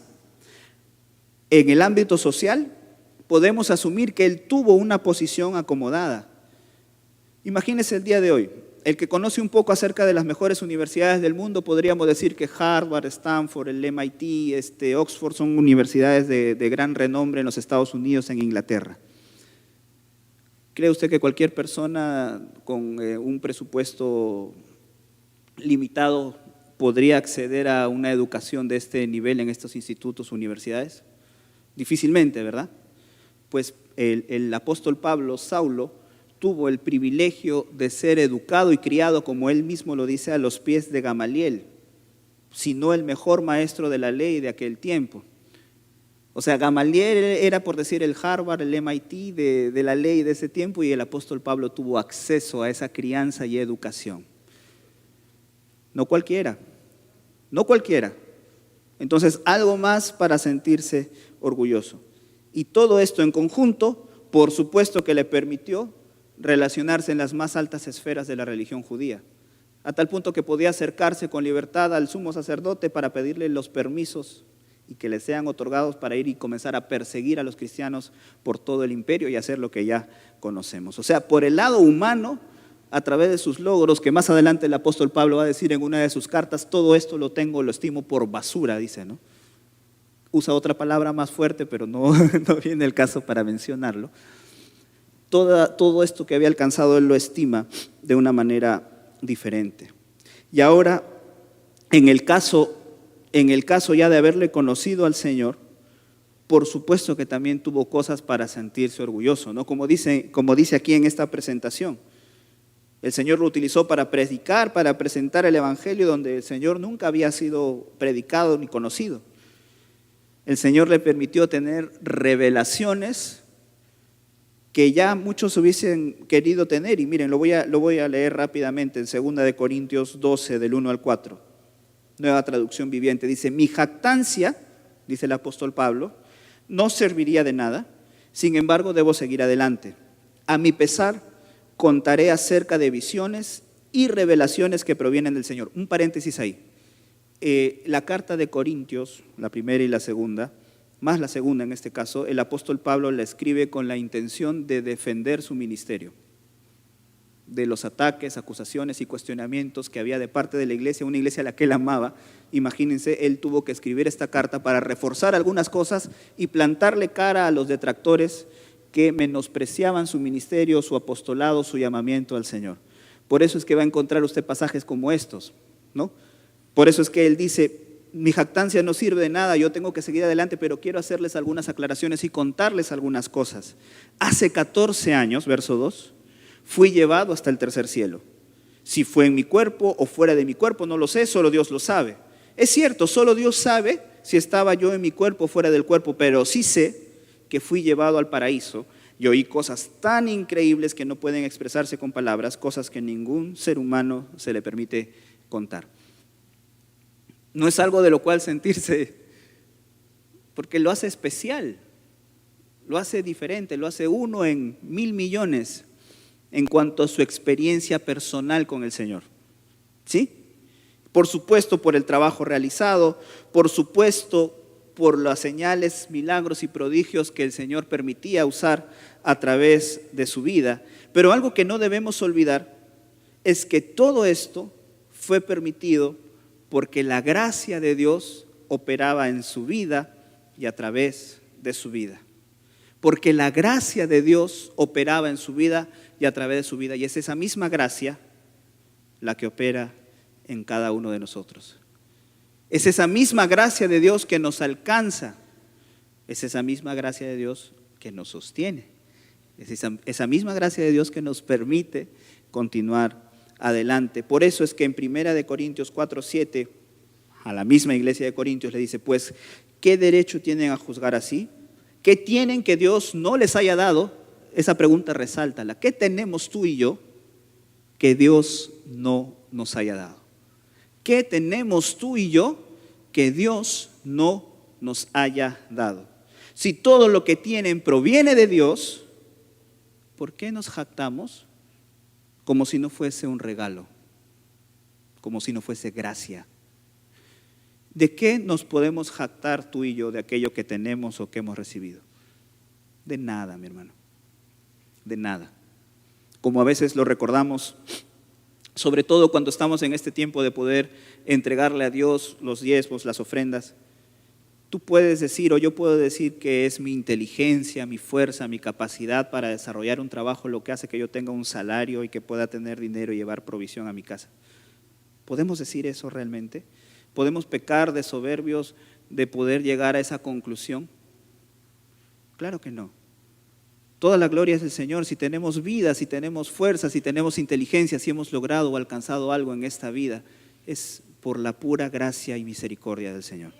En el ámbito social podemos asumir que él tuvo una posición acomodada. Imagínese el día de hoy, el que conoce un poco acerca de las mejores universidades del mundo, podríamos decir que Harvard, Stanford, el MIT, Oxford son universidades de gran renombre en los Estados Unidos, en Inglaterra. ¿Cree usted que cualquier persona con un presupuesto limitado podría acceder a una educación de este nivel en estos institutos, universidades? Difícilmente, ¿verdad? Pues el apóstol Pablo, Saulo, tuvo el privilegio de ser educado y criado, como él mismo lo dice, a los pies de Gamaliel, si no el mejor maestro de la ley de aquel tiempo. O sea, Gamaliel era, por decir, el Harvard, el MIT de la ley de ese tiempo, y el apóstol Pablo tuvo acceso a esa crianza y educación. No cualquiera, no cualquiera. Entonces, algo más para sentirse orgulloso. Y todo esto en conjunto, por supuesto que le permitió relacionarse en las más altas esferas de la religión judía, a tal punto que podía acercarse con libertad al sumo sacerdote para pedirle los permisos y que le sean otorgados para ir y comenzar a perseguir a los cristianos por todo el imperio y hacer lo que ya conocemos. O sea, por el lado humano, a través de sus logros, que más adelante el apóstol Pablo va a decir en una de sus cartas, todo esto lo estimo por basura, dice, ¿no? Usa otra palabra más fuerte, pero no viene el caso para mencionarlo. Todo esto que había alcanzado él lo estima de una manera diferente. Y ahora, en el caso ya de haberle conocido al Señor, por supuesto que también tuvo cosas para sentirse orgulloso, ¿no? Como dice aquí en esta presentación. El Señor lo utilizó para predicar, para presentar el Evangelio donde el Señor nunca había sido predicado ni conocido. El Señor le permitió tener revelaciones que ya muchos hubiesen querido tener. Y miren, lo voy a leer rápidamente en 2 Corintios 12, del 1 al 4. Nueva traducción viviente. Dice, mi jactancia, dice el apóstol Pablo, no serviría de nada, sin embargo debo seguir adelante. A mi pesar, contaré acerca de visiones y revelaciones que provienen del Señor. Un paréntesis ahí. La carta de Corintios, la primera y la segunda, más la segunda en este caso, el apóstol Pablo la escribe con la intención de defender su ministerio, de los ataques, acusaciones y cuestionamientos que había de parte de la iglesia, una iglesia a la que él amaba. Imagínense, él tuvo que escribir esta carta para reforzar algunas cosas y plantarle cara a los detractores que menospreciaban su ministerio, su apostolado, su llamamiento al Señor. Por eso es que va a encontrar usted pasajes como estos, ¿no? Por eso es que él dice, mi jactancia no sirve de nada, yo tengo que seguir adelante, pero quiero hacerles algunas aclaraciones y contarles algunas cosas. Hace 14 años, verso 2, fui llevado hasta el tercer cielo. Si fue en mi cuerpo o fuera de mi cuerpo, no lo sé, solo Dios lo sabe. Es cierto, solo Dios sabe si estaba yo en mi cuerpo o fuera del cuerpo, pero sí sé que fui llevado al paraíso y oí cosas tan increíbles que no pueden expresarse con palabras, cosas que ningún ser humano se le permite contar. No es algo de lo cual sentirse, porque lo hace especial, lo hace diferente, lo hace uno en 1.000 millones en cuanto a su experiencia personal con el Señor. ¿Sí? Por supuesto por el trabajo realizado, por supuesto por las señales, milagros y prodigios que el Señor permitía usar a través de su vida. Pero algo que no debemos olvidar es que todo esto fue permitido porque la gracia de Dios operaba en su vida y a través de su vida. Porque la gracia de Dios operaba en su vida y a través de su vida. Y es esa misma gracia la que opera en cada uno de nosotros. Es esa misma gracia de Dios que nos alcanza. Es esa misma gracia de Dios que nos sostiene. Es esa misma gracia de Dios que nos permite continuar adelante. Por eso es que en 1 Corintios 4:7, a la misma iglesia de Corintios le dice, pues, ¿qué derecho tienen a juzgar así? ¿Qué tienen que Dios no les haya dado? Esa pregunta resáltala. ¿Qué tenemos tú y yo que Dios no nos haya dado? ¿Qué tenemos tú y yo que Dios no nos haya dado? Si todo lo que tienen proviene de Dios, ¿por qué nos jactamos como si no fuese un regalo? Como si no fuese gracia. ¿De qué nos podemos jactar tú y yo de aquello que tenemos o que hemos recibido? De nada, mi hermano. De nada. Como a veces lo recordamos, sobre todo cuando estamos en este tiempo de poder entregarle a Dios los diezmos, las ofrendas. Tú puedes decir, o yo puedo decir que es mi inteligencia, mi fuerza, mi capacidad para desarrollar un trabajo lo que hace que yo tenga un salario y que pueda tener dinero y llevar provisión a mi casa. ¿Podemos decir eso realmente? ¿Podemos pecar de soberbios de poder llegar a esa conclusión? Claro que no. Toda la gloria es del Señor. Si tenemos vida, si tenemos fuerza, si tenemos inteligencia, si hemos logrado o alcanzado algo en esta vida, es por la pura gracia y misericordia del Señor.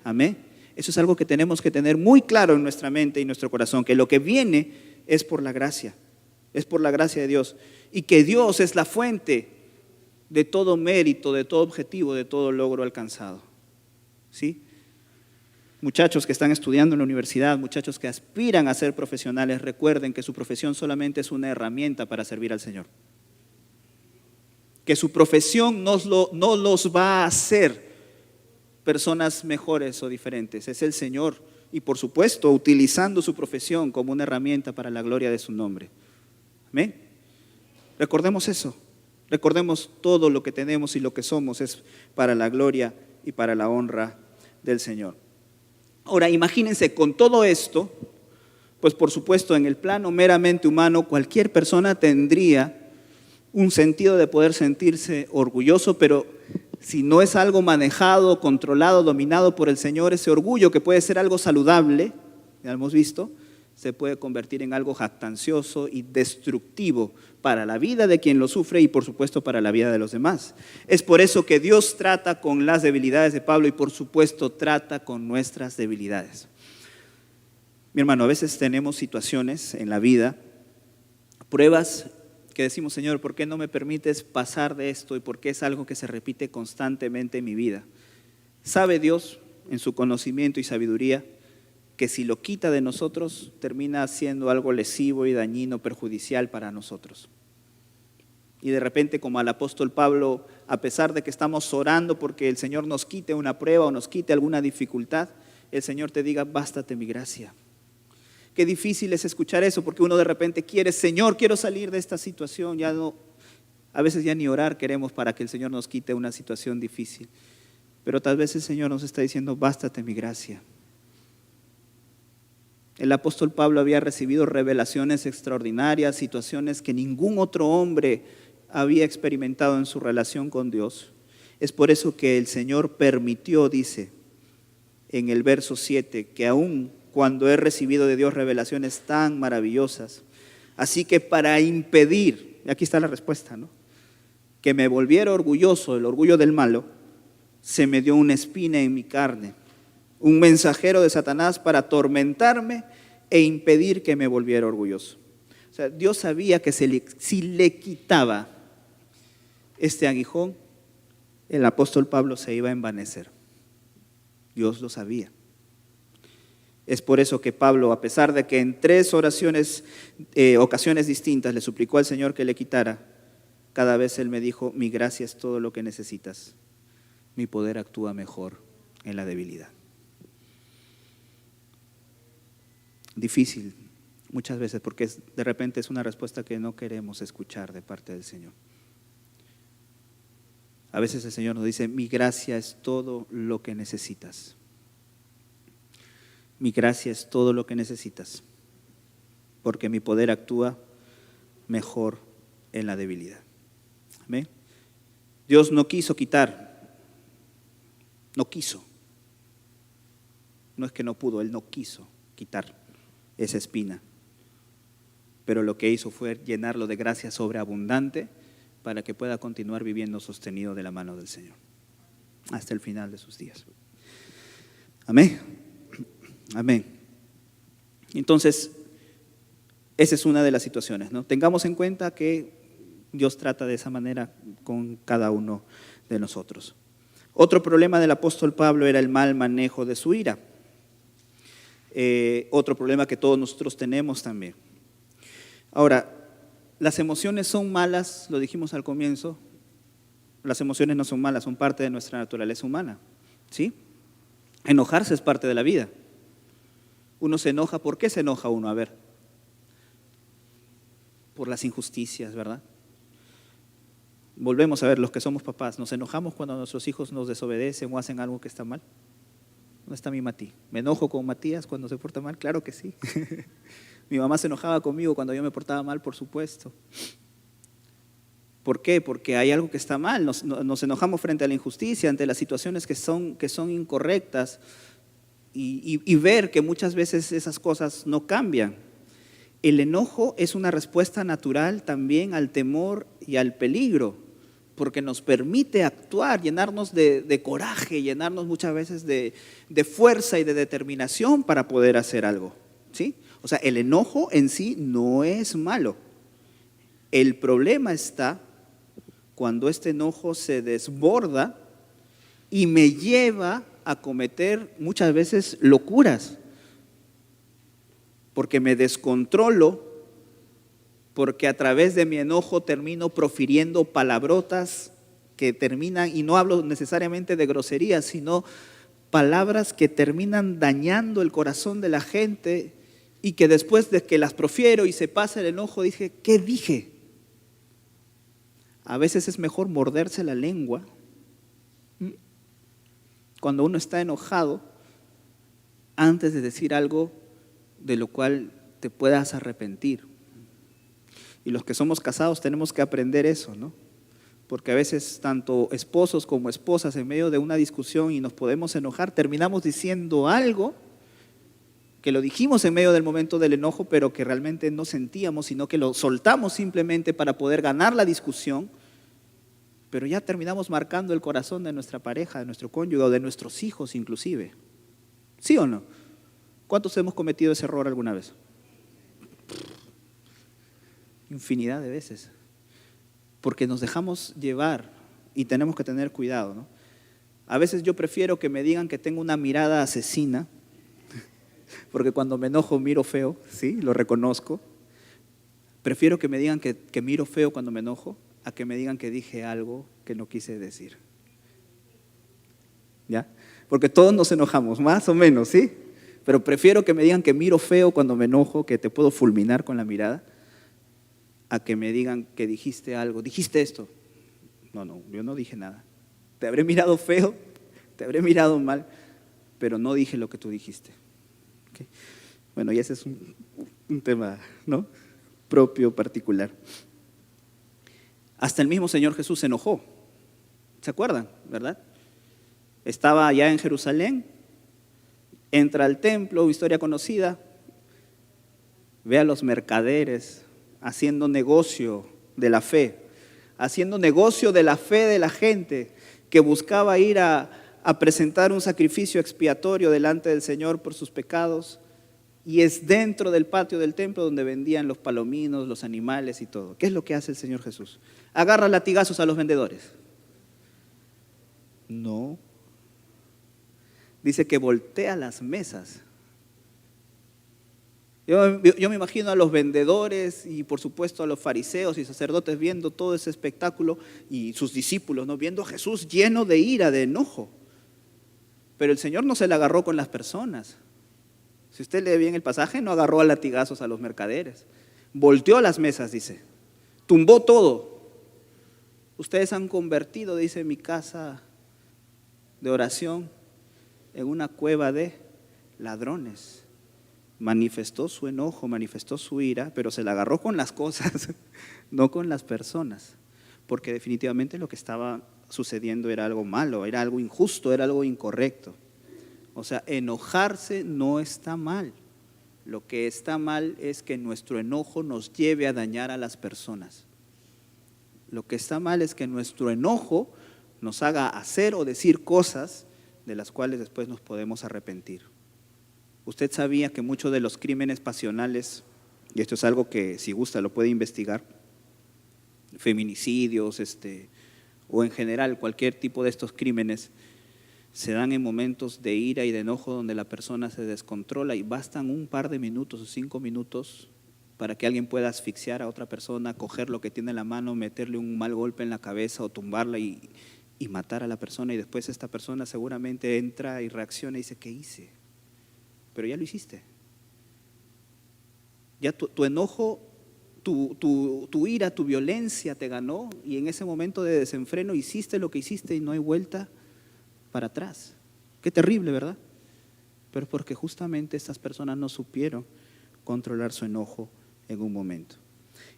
Amén. Eso es algo que tenemos que tener muy claro en nuestra mente y nuestro corazón, que lo que viene es por la gracia de Dios, y que Dios es la fuente de todo mérito, de todo objetivo, de todo logro alcanzado. ¿Sí? Muchachos que están estudiando en la universidad, muchachos que aspiran a ser profesionales, recuerden que su profesión solamente es una herramienta para servir al Señor. Que su profesión no los va a hacer personas mejores o diferentes, es el Señor, y por supuesto utilizando su profesión como una herramienta para la gloria de su nombre. Amén. Recordemos eso, recordemos todo lo que tenemos y lo que somos es para la gloria y para la honra del Señor. Ahora imagínense con todo esto, pues por supuesto en el plano meramente humano cualquier persona tendría un sentido de poder sentirse orgulloso, pero si no es algo manejado, controlado, dominado por el Señor, ese orgullo que puede ser algo saludable, ya hemos visto, se puede convertir en algo jactancioso y destructivo para la vida de quien lo sufre y por supuesto para la vida de los demás. Es por eso que Dios trata con las debilidades de Pablo y por supuesto trata con nuestras debilidades. Mi hermano, a veces tenemos situaciones en la vida, pruebas que decimos, Señor, ¿por qué no me permites pasar de esto? Y por qué es algo que se repite constantemente en mi vida. Sabe Dios, en su conocimiento y sabiduría, que si lo quita de nosotros, termina siendo algo lesivo y dañino, perjudicial para nosotros. Y de repente, como al apóstol Pablo, a pesar de que estamos orando porque el Señor nos quite una prueba o nos quite alguna dificultad, el Señor te diga, bástate mi gracia. Qué difícil es escuchar eso, porque uno de repente quiere, Señor, quiero salir de esta situación. Ya no, a veces ya ni orar queremos para que el Señor nos quite una situación difícil. Pero tal vez el Señor nos está diciendo, bástate mi gracia. El apóstol Pablo había recibido revelaciones extraordinarias, situaciones que ningún otro hombre había experimentado en su relación con Dios. Es por eso que el Señor permitió, dice en el verso 7, que aún cuando he recibido de Dios revelaciones tan maravillosas, así que para impedir, y aquí está la respuesta, ¿no?, que me volviera orgulloso, el orgullo del malo, se me dio una espina en mi carne, un mensajero de Satanás para atormentarme e impedir que me volviera orgulloso. O sea, Dios sabía que si le quitaba este aguijón, el apóstol Pablo se iba a envanecer. Dios lo sabía. Es por eso que Pablo, a pesar de que en 3 ocasiones distintas le suplicó al Señor que le quitara, cada vez él me dijo: mi gracia es todo lo que necesitas. Mi poder actúa mejor en la debilidad. Difícil muchas veces, porque de repente es una respuesta que no queremos escuchar de parte del Señor. A veces el Señor nos dice: mi gracia es todo lo que necesitas. Mi gracia es todo lo que necesitas, porque mi poder actúa mejor en la debilidad. ¿Amén? Dios no quiso quitar, no quiso. No es que no pudo, Él no quiso quitar esa espina. Pero lo que hizo fue llenarlo de gracia sobreabundante para que pueda continuar viviendo sostenido de la mano del Señor hasta el final de sus días. Amén. Amén. Entonces, esa es una de las situaciones, ¿no? Tengamos en cuenta que Dios trata de esa manera con cada uno de nosotros. Otro problema del apóstol Pablo era el mal manejo de su ira. Otro problema que todos nosotros tenemos también. Ahora, las emociones son malas, lo dijimos al comienzo. Las emociones no son malas, son parte de nuestra naturaleza humana, ¿sí? Enojarse es parte de la vida. Uno se enoja, ¿por qué se enoja uno? A ver, por las injusticias, ¿verdad? Volvemos a ver, los que somos papás, ¿nos enojamos cuando nuestros hijos nos desobedecen o hacen algo que está mal? ¿Dónde está mi Mati? ¿Me enojo con Matías cuando se porta mal? Claro que sí. Mi mamá se enojaba conmigo cuando yo me portaba mal, por supuesto. ¿Por qué? Porque hay algo que está mal. Nos enojamos frente a la injusticia, ante las situaciones que son incorrectas y ver que muchas veces esas cosas no cambian. El enojo es una respuesta natural también al temor y al peligro, porque nos permite actuar, llenarnos de coraje, llenarnos muchas veces de fuerza y de determinación para poder hacer algo, ¿sí? O sea, el enojo en sí no es malo. El problema está cuando este enojo se desborda y me lleva a cometer muchas veces locuras, porque me descontrolo, porque a través de mi enojo termino profiriendo palabrotas que terminan, y no hablo necesariamente de groserías, sino palabras que terminan dañando el corazón de la gente y que después de que las profiero y se pasa el enojo, dije, ¿qué dije? A veces es mejor morderse la lengua cuando uno está enojado antes de decir algo de lo cual te puedas arrepentir. Y los que somos casados tenemos que aprender eso, ¿no? Porque a veces tanto esposos como esposas en medio de una discusión y nos podemos enojar, terminamos diciendo algo que lo dijimos en medio del momento del enojo, pero que realmente no sentíamos, sino que lo soltamos simplemente para poder ganar la discusión, pero ya terminamos marcando el corazón de nuestra pareja, de nuestro cónyuge o de nuestros hijos inclusive. ¿Sí o no? ¿Cuántos hemos cometido ese error alguna vez? Infinidad de veces. Porque nos dejamos llevar y tenemos que tener cuidado, ¿no? A veces yo prefiero que me digan que tengo una mirada asesina, porque cuando me enojo miro feo, sí, lo reconozco. Prefiero que me digan que miro feo cuando me enojo, a que me digan que dije algo que no quise decir. ¿Ya? Porque todos nos enojamos, más o menos, ¿sí? Pero prefiero que me digan que miro feo cuando me enojo, que te puedo fulminar con la mirada, a que me digan que dijiste algo, dijiste esto. No, yo no dije nada. Te habré mirado feo, te habré mirado mal, pero no dije lo que tú dijiste. ¿Okay? Bueno, y ese es un tema, ¿no? Propio, particular. Hasta el mismo Señor Jesús se enojó. ¿Se acuerdan? ¿Verdad? Estaba allá en Jerusalén, entra al templo, historia conocida, ve a los mercaderes haciendo negocio de la fe, haciendo negocio de la fe de la gente que buscaba ir a presentar un sacrificio expiatorio delante del Señor por sus pecados, Y es dentro del patio del templo donde vendían los palominos, los animales y todo. ¿Qué es lo que hace el Señor Jesús? ¿Agarra latigazos a los vendedores? No. Dice que voltea las mesas. Yo me imagino a los vendedores y por supuesto a los fariseos y sacerdotes viendo todo ese espectáculo y sus discípulos, ¿no? Viendo a Jesús lleno de ira, de enojo. Pero el Señor no se le agarró con las personas. Si usted lee bien el pasaje, no agarró a latigazos a los mercaderes. Volteó las mesas, dice. Tumbó todo. Ustedes han convertido, dice, mi casa de oración en una cueva de ladrones. Manifestó su enojo, manifestó su ira, pero se la agarró con las cosas, no con las personas. Porque definitivamente lo que estaba sucediendo era algo malo, era algo injusto, era algo incorrecto. O sea, enojarse no está mal. Lo que está mal es que nuestro enojo nos lleve a dañar a las personas. Lo que está mal es que nuestro enojo nos haga hacer o decir cosas de las cuales después nos podemos arrepentir. Usted sabía que muchos de los crímenes pasionales, y esto es algo que si gusta lo puede investigar, feminicidios, o en general cualquier tipo de estos crímenes, se dan en momentos de ira y de enojo donde la persona se descontrola y bastan un par de minutos o 5 minutos para que alguien pueda asfixiar a otra persona, coger lo que tiene en la mano, meterle un mal golpe en la cabeza o tumbarla y matar a la persona, y después esta persona seguramente entra y reacciona y dice, ¿qué hice? Pero ya lo hiciste. Ya tu enojo, tu ira, tu violencia te ganó, y en ese momento de desenfreno hiciste lo que hiciste y no hay vuelta para atrás. Qué terrible, ¿verdad? Pero porque justamente estas personas no supieron controlar su enojo en un momento.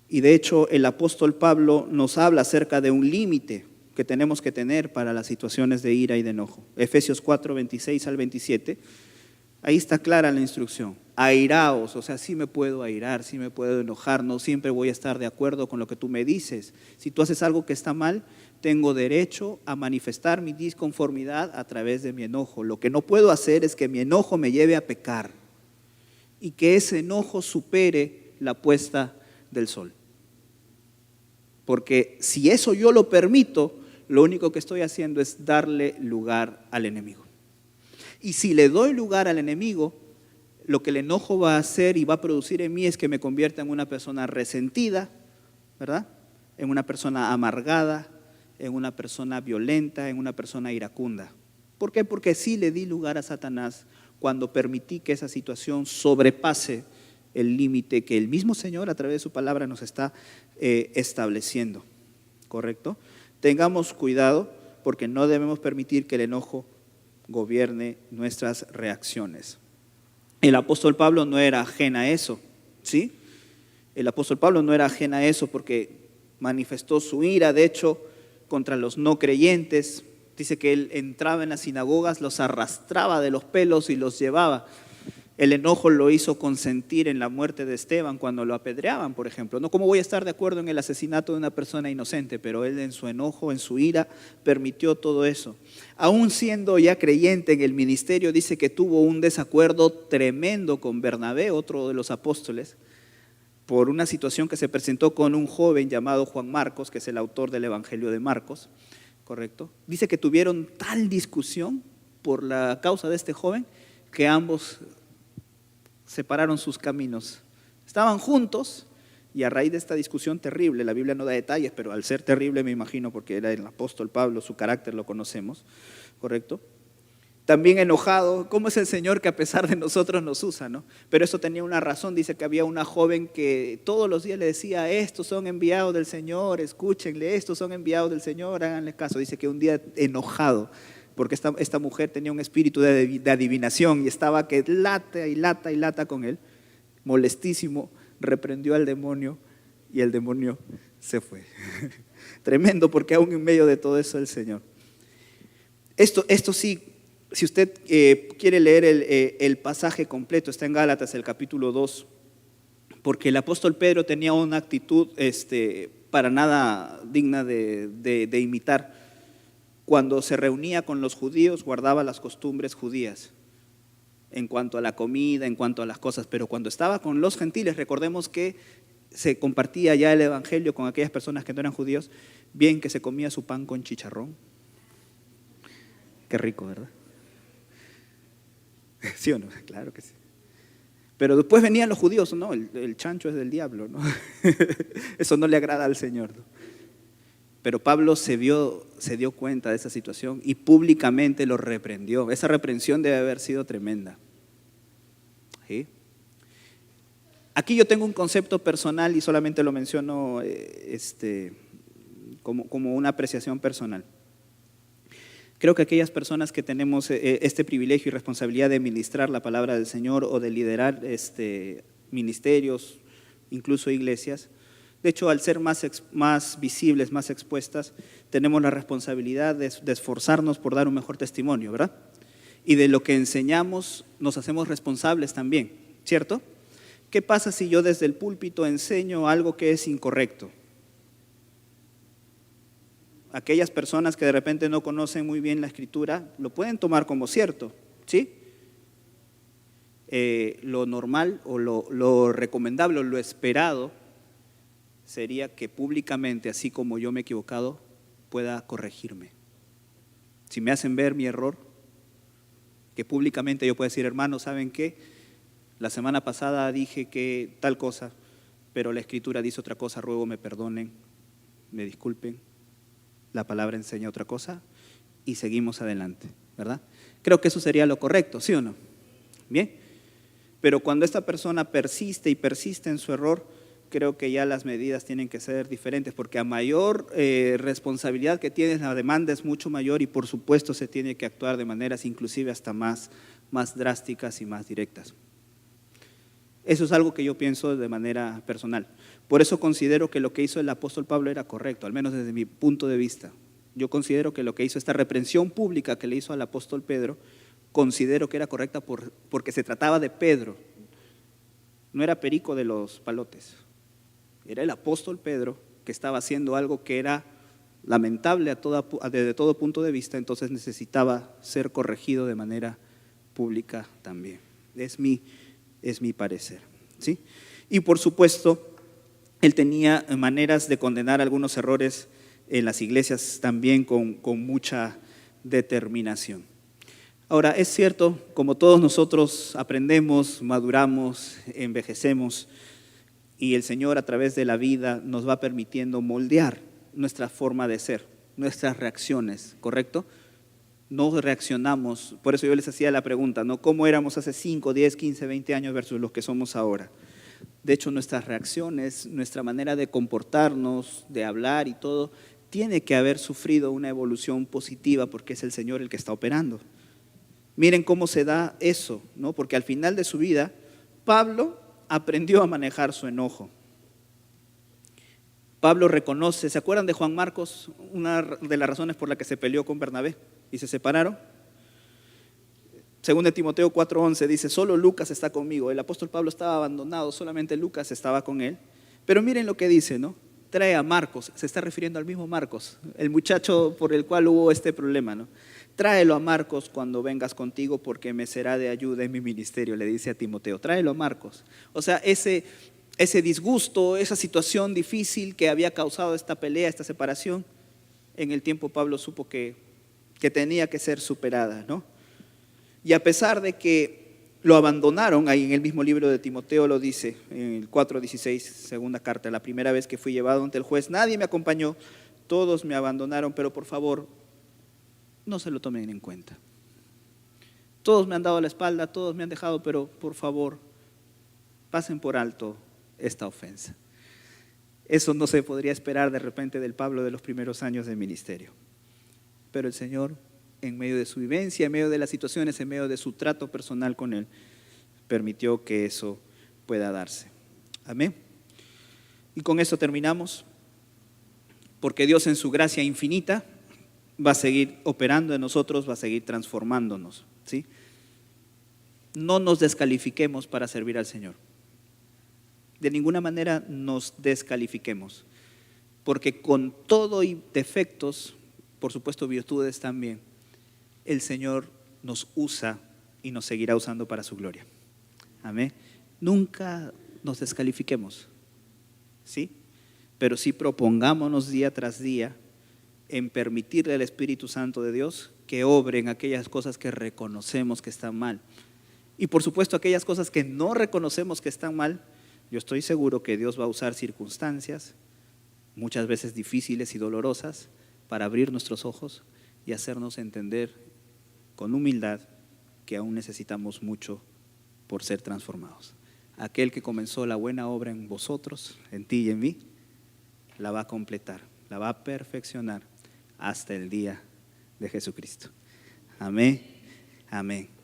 Y de hecho el apóstol Pablo nos habla acerca de un límite que tenemos que tener para las situaciones de ira y de enojo. Efesios 4, 26 al 27, ahí está clara la instrucción. Airaos, o sea, sí me puedo airar, sí me puedo enojar, no siempre voy a estar de acuerdo con lo que tú me dices. Si tú haces algo que está mal, tengo derecho a manifestar mi disconformidad a través de mi enojo. Lo que no puedo hacer es que mi enojo me lleve a pecar y que ese enojo supere la puesta del sol. Porque si eso yo lo permito, lo único que estoy haciendo es darle lugar al enemigo. Y si le doy lugar al enemigo, lo que el enojo va a hacer y va a producir en mí es que me convierta en una persona resentida, ¿verdad? En una persona amargada, en una persona violenta, en una persona iracunda. ¿Por qué? Porque sí le di lugar a Satanás cuando permití que esa situación sobrepase el límite que el mismo Señor a través de su palabra nos está estableciendo. ¿Correcto? Tengamos cuidado porque no debemos permitir que el enojo gobierne nuestras reacciones. El apóstol Pablo no era ajeno a eso, ¿sí? El apóstol Pablo no era ajeno a eso porque manifestó su ira, de hecho, contra los no creyentes. Dice que él entraba en las sinagogas, los arrastraba de los pelos y los llevaba. El enojo lo hizo consentir en la muerte de Esteban cuando lo apedreaban, por ejemplo. No, ¿cómo voy a estar de acuerdo en el asesinato de una persona inocente? Pero él en su enojo, en su ira, permitió todo eso. Aún siendo ya creyente en el ministerio, dice que tuvo un desacuerdo tremendo con Bernabé, otro de los apóstoles, por una situación que se presentó con un joven llamado Juan Marcos, que es el autor del Evangelio de Marcos, ¿correcto? Dice que tuvieron tal discusión por la causa de este joven que ambos separaron sus caminos. Estaban juntos y a raíz de esta discusión terrible, la Biblia no da detalles, pero al ser terrible me imagino porque era el apóstol Pablo, su carácter lo conocemos, ¿correcto? También enojado, ¿cómo es el Señor que a pesar de nosotros nos usa, ¿no? Pero eso tenía una razón, dice que había una joven que todos los días le decía, estos son enviados del Señor, escúchenle, estos son enviados del Señor, háganle caso. Dice que un día enojado, porque esta mujer tenía un espíritu de adivinación y estaba que lata y lata y lata con él, molestísimo, reprendió al demonio y el demonio se fue. Tremendo, porque aún en medio de todo eso el Señor. Esto sí, si usted quiere leer el pasaje completo, está en Gálatas, el capítulo 2, porque el apóstol Pedro tenía una actitud para nada digna de imitar. Cuando se reunía con los judíos, guardaba las costumbres judías. en cuanto a la comida, en cuanto a las cosas, pero cuando estaba con los gentiles, recordemos que se compartía ya el evangelio con aquellas personas que no eran judíos, bien que se comía su pan con chicharrón. Qué rico, ¿verdad? ¿Sí o no? Claro que sí. Pero después venían los judíos, no, el chancho es del diablo, ¿no? Eso no le agrada al Señor, ¿no? Pero Pablo se dio cuenta de esa situación y públicamente lo reprendió. Esa reprensión debe haber sido tremenda. ¿Sí? Aquí yo tengo un concepto personal y solamente lo menciono como una apreciación personal. Creo que aquellas personas que tenemos este privilegio y responsabilidad de ministrar la palabra del Señor o de liderar ministerios, incluso iglesias, de hecho, al ser más visibles, más expuestas, tenemos la responsabilidad de esforzarnos por dar un mejor testimonio, ¿verdad? Y de lo que enseñamos nos hacemos responsables también, ¿cierto? ¿Qué pasa si yo desde el púlpito enseño algo que es incorrecto? Aquellas personas que de repente no conocen muy bien la Escritura lo pueden tomar como cierto, ¿sí? Lo normal o lo recomendable o lo esperado sería que públicamente, así como yo me he equivocado, pueda corregirme. Si me hacen ver mi error, que públicamente yo pueda decir, hermano, ¿saben qué? La semana pasada dije que tal cosa, pero la Escritura dice otra cosa, ruego me perdonen, me disculpen, la palabra enseña otra cosa y seguimos adelante, ¿verdad? Creo que eso sería lo correcto, ¿sí o no? Bien, pero cuando esta persona persiste y persiste en su error, creo que ya las medidas tienen que ser diferentes, porque a mayor responsabilidad que tienes, la demanda es mucho mayor y por supuesto se tiene que actuar de maneras inclusive hasta más drásticas y más directas. Eso es algo que yo pienso de manera personal. Por eso considero que lo que hizo el apóstol Pablo era correcto, al menos desde mi punto de vista. Yo considero que lo que hizo esta reprensión pública que le hizo al apóstol Pedro, considero que era correcta porque se trataba de Pedro. No era Perico de los Palotes. Era el apóstol Pedro que estaba haciendo algo que era lamentable desde todo punto de vista, entonces necesitaba ser corregido de manera pública también. Es mi parecer, ¿sí? Y por supuesto, él tenía maneras de condenar algunos errores en las iglesias también con mucha determinación. Ahora, es cierto, como todos nosotros aprendemos, maduramos, envejecemos, y el Señor a través de la vida nos va permitiendo moldear nuestra forma de ser, nuestras reacciones, ¿correcto? No reaccionamos, por eso yo les hacía la pregunta, ¿no? ¿Cómo éramos hace 5, 10, 15, 20 años versus los que somos ahora? De hecho, nuestras reacciones, nuestra manera de comportarnos, de hablar y todo, tiene que haber sufrido una evolución positiva porque es el Señor el que está operando. Miren cómo se da eso, ¿no? Porque al final de su vida, Pablo aprendió a manejar su enojo. Pablo reconoce, ¿se acuerdan de Juan Marcos? Una de las razones por la que se peleó con Bernabé y se separaron. Según de Timoteo 4:11 dice, solo Lucas está conmigo. El apóstol Pablo estaba abandonado, solamente Lucas estaba con él. Pero miren lo que dice, ¿no? Trae a Marcos, se está refiriendo al mismo Marcos, el muchacho por el cual hubo este problema, ¿no? Tráelo a Marcos cuando vengas contigo porque me será de ayuda en mi ministerio, le dice a Timoteo, tráelo a Marcos. O sea, ese disgusto, esa situación difícil que había causado esta pelea, esta separación, en el tiempo Pablo supo que tenía que ser superada, ¿no? Y a pesar de que lo abandonaron, ahí en el mismo libro de Timoteo lo dice, en el 4:16, segunda carta, la primera vez que fui llevado ante el juez, nadie me acompañó, todos me abandonaron, pero por favor, no se lo tomen en cuenta. Todos me han dado la espalda, todos me han dejado, pero por favor, pasen por alto esta ofensa. Eso no se podría esperar de repente del Pablo de los primeros años de ministerio. Pero el Señor, en medio de su vivencia, en medio de las situaciones, en medio de su trato personal con Él, permitió que eso pueda darse. Amén. Y con eso terminamos, porque Dios en su gracia infinita va a seguir operando en nosotros, va a seguir transformándonos, ¿sí? No nos descalifiquemos para servir al Señor. De ninguna manera nos descalifiquemos, porque con todo y defectos, por supuesto virtudes también, el Señor nos usa y nos seguirá usando para su gloria. Amén. Nunca nos descalifiquemos, ¿sí? Pero sí propongámonos día tras día en permitirle al Espíritu Santo de Dios que obre en aquellas cosas que reconocemos que están mal. Y por supuesto aquellas cosas que no reconocemos que están mal, yo estoy seguro que Dios va a usar circunstancias, muchas veces difíciles y dolorosas, para abrir nuestros ojos y hacernos entender con humildad que aún necesitamos mucho por ser transformados. Aquel que comenzó la buena obra en vosotros, en ti y en mí, la va a completar, la va a perfeccionar hasta el día de Jesucristo. Amén, amén.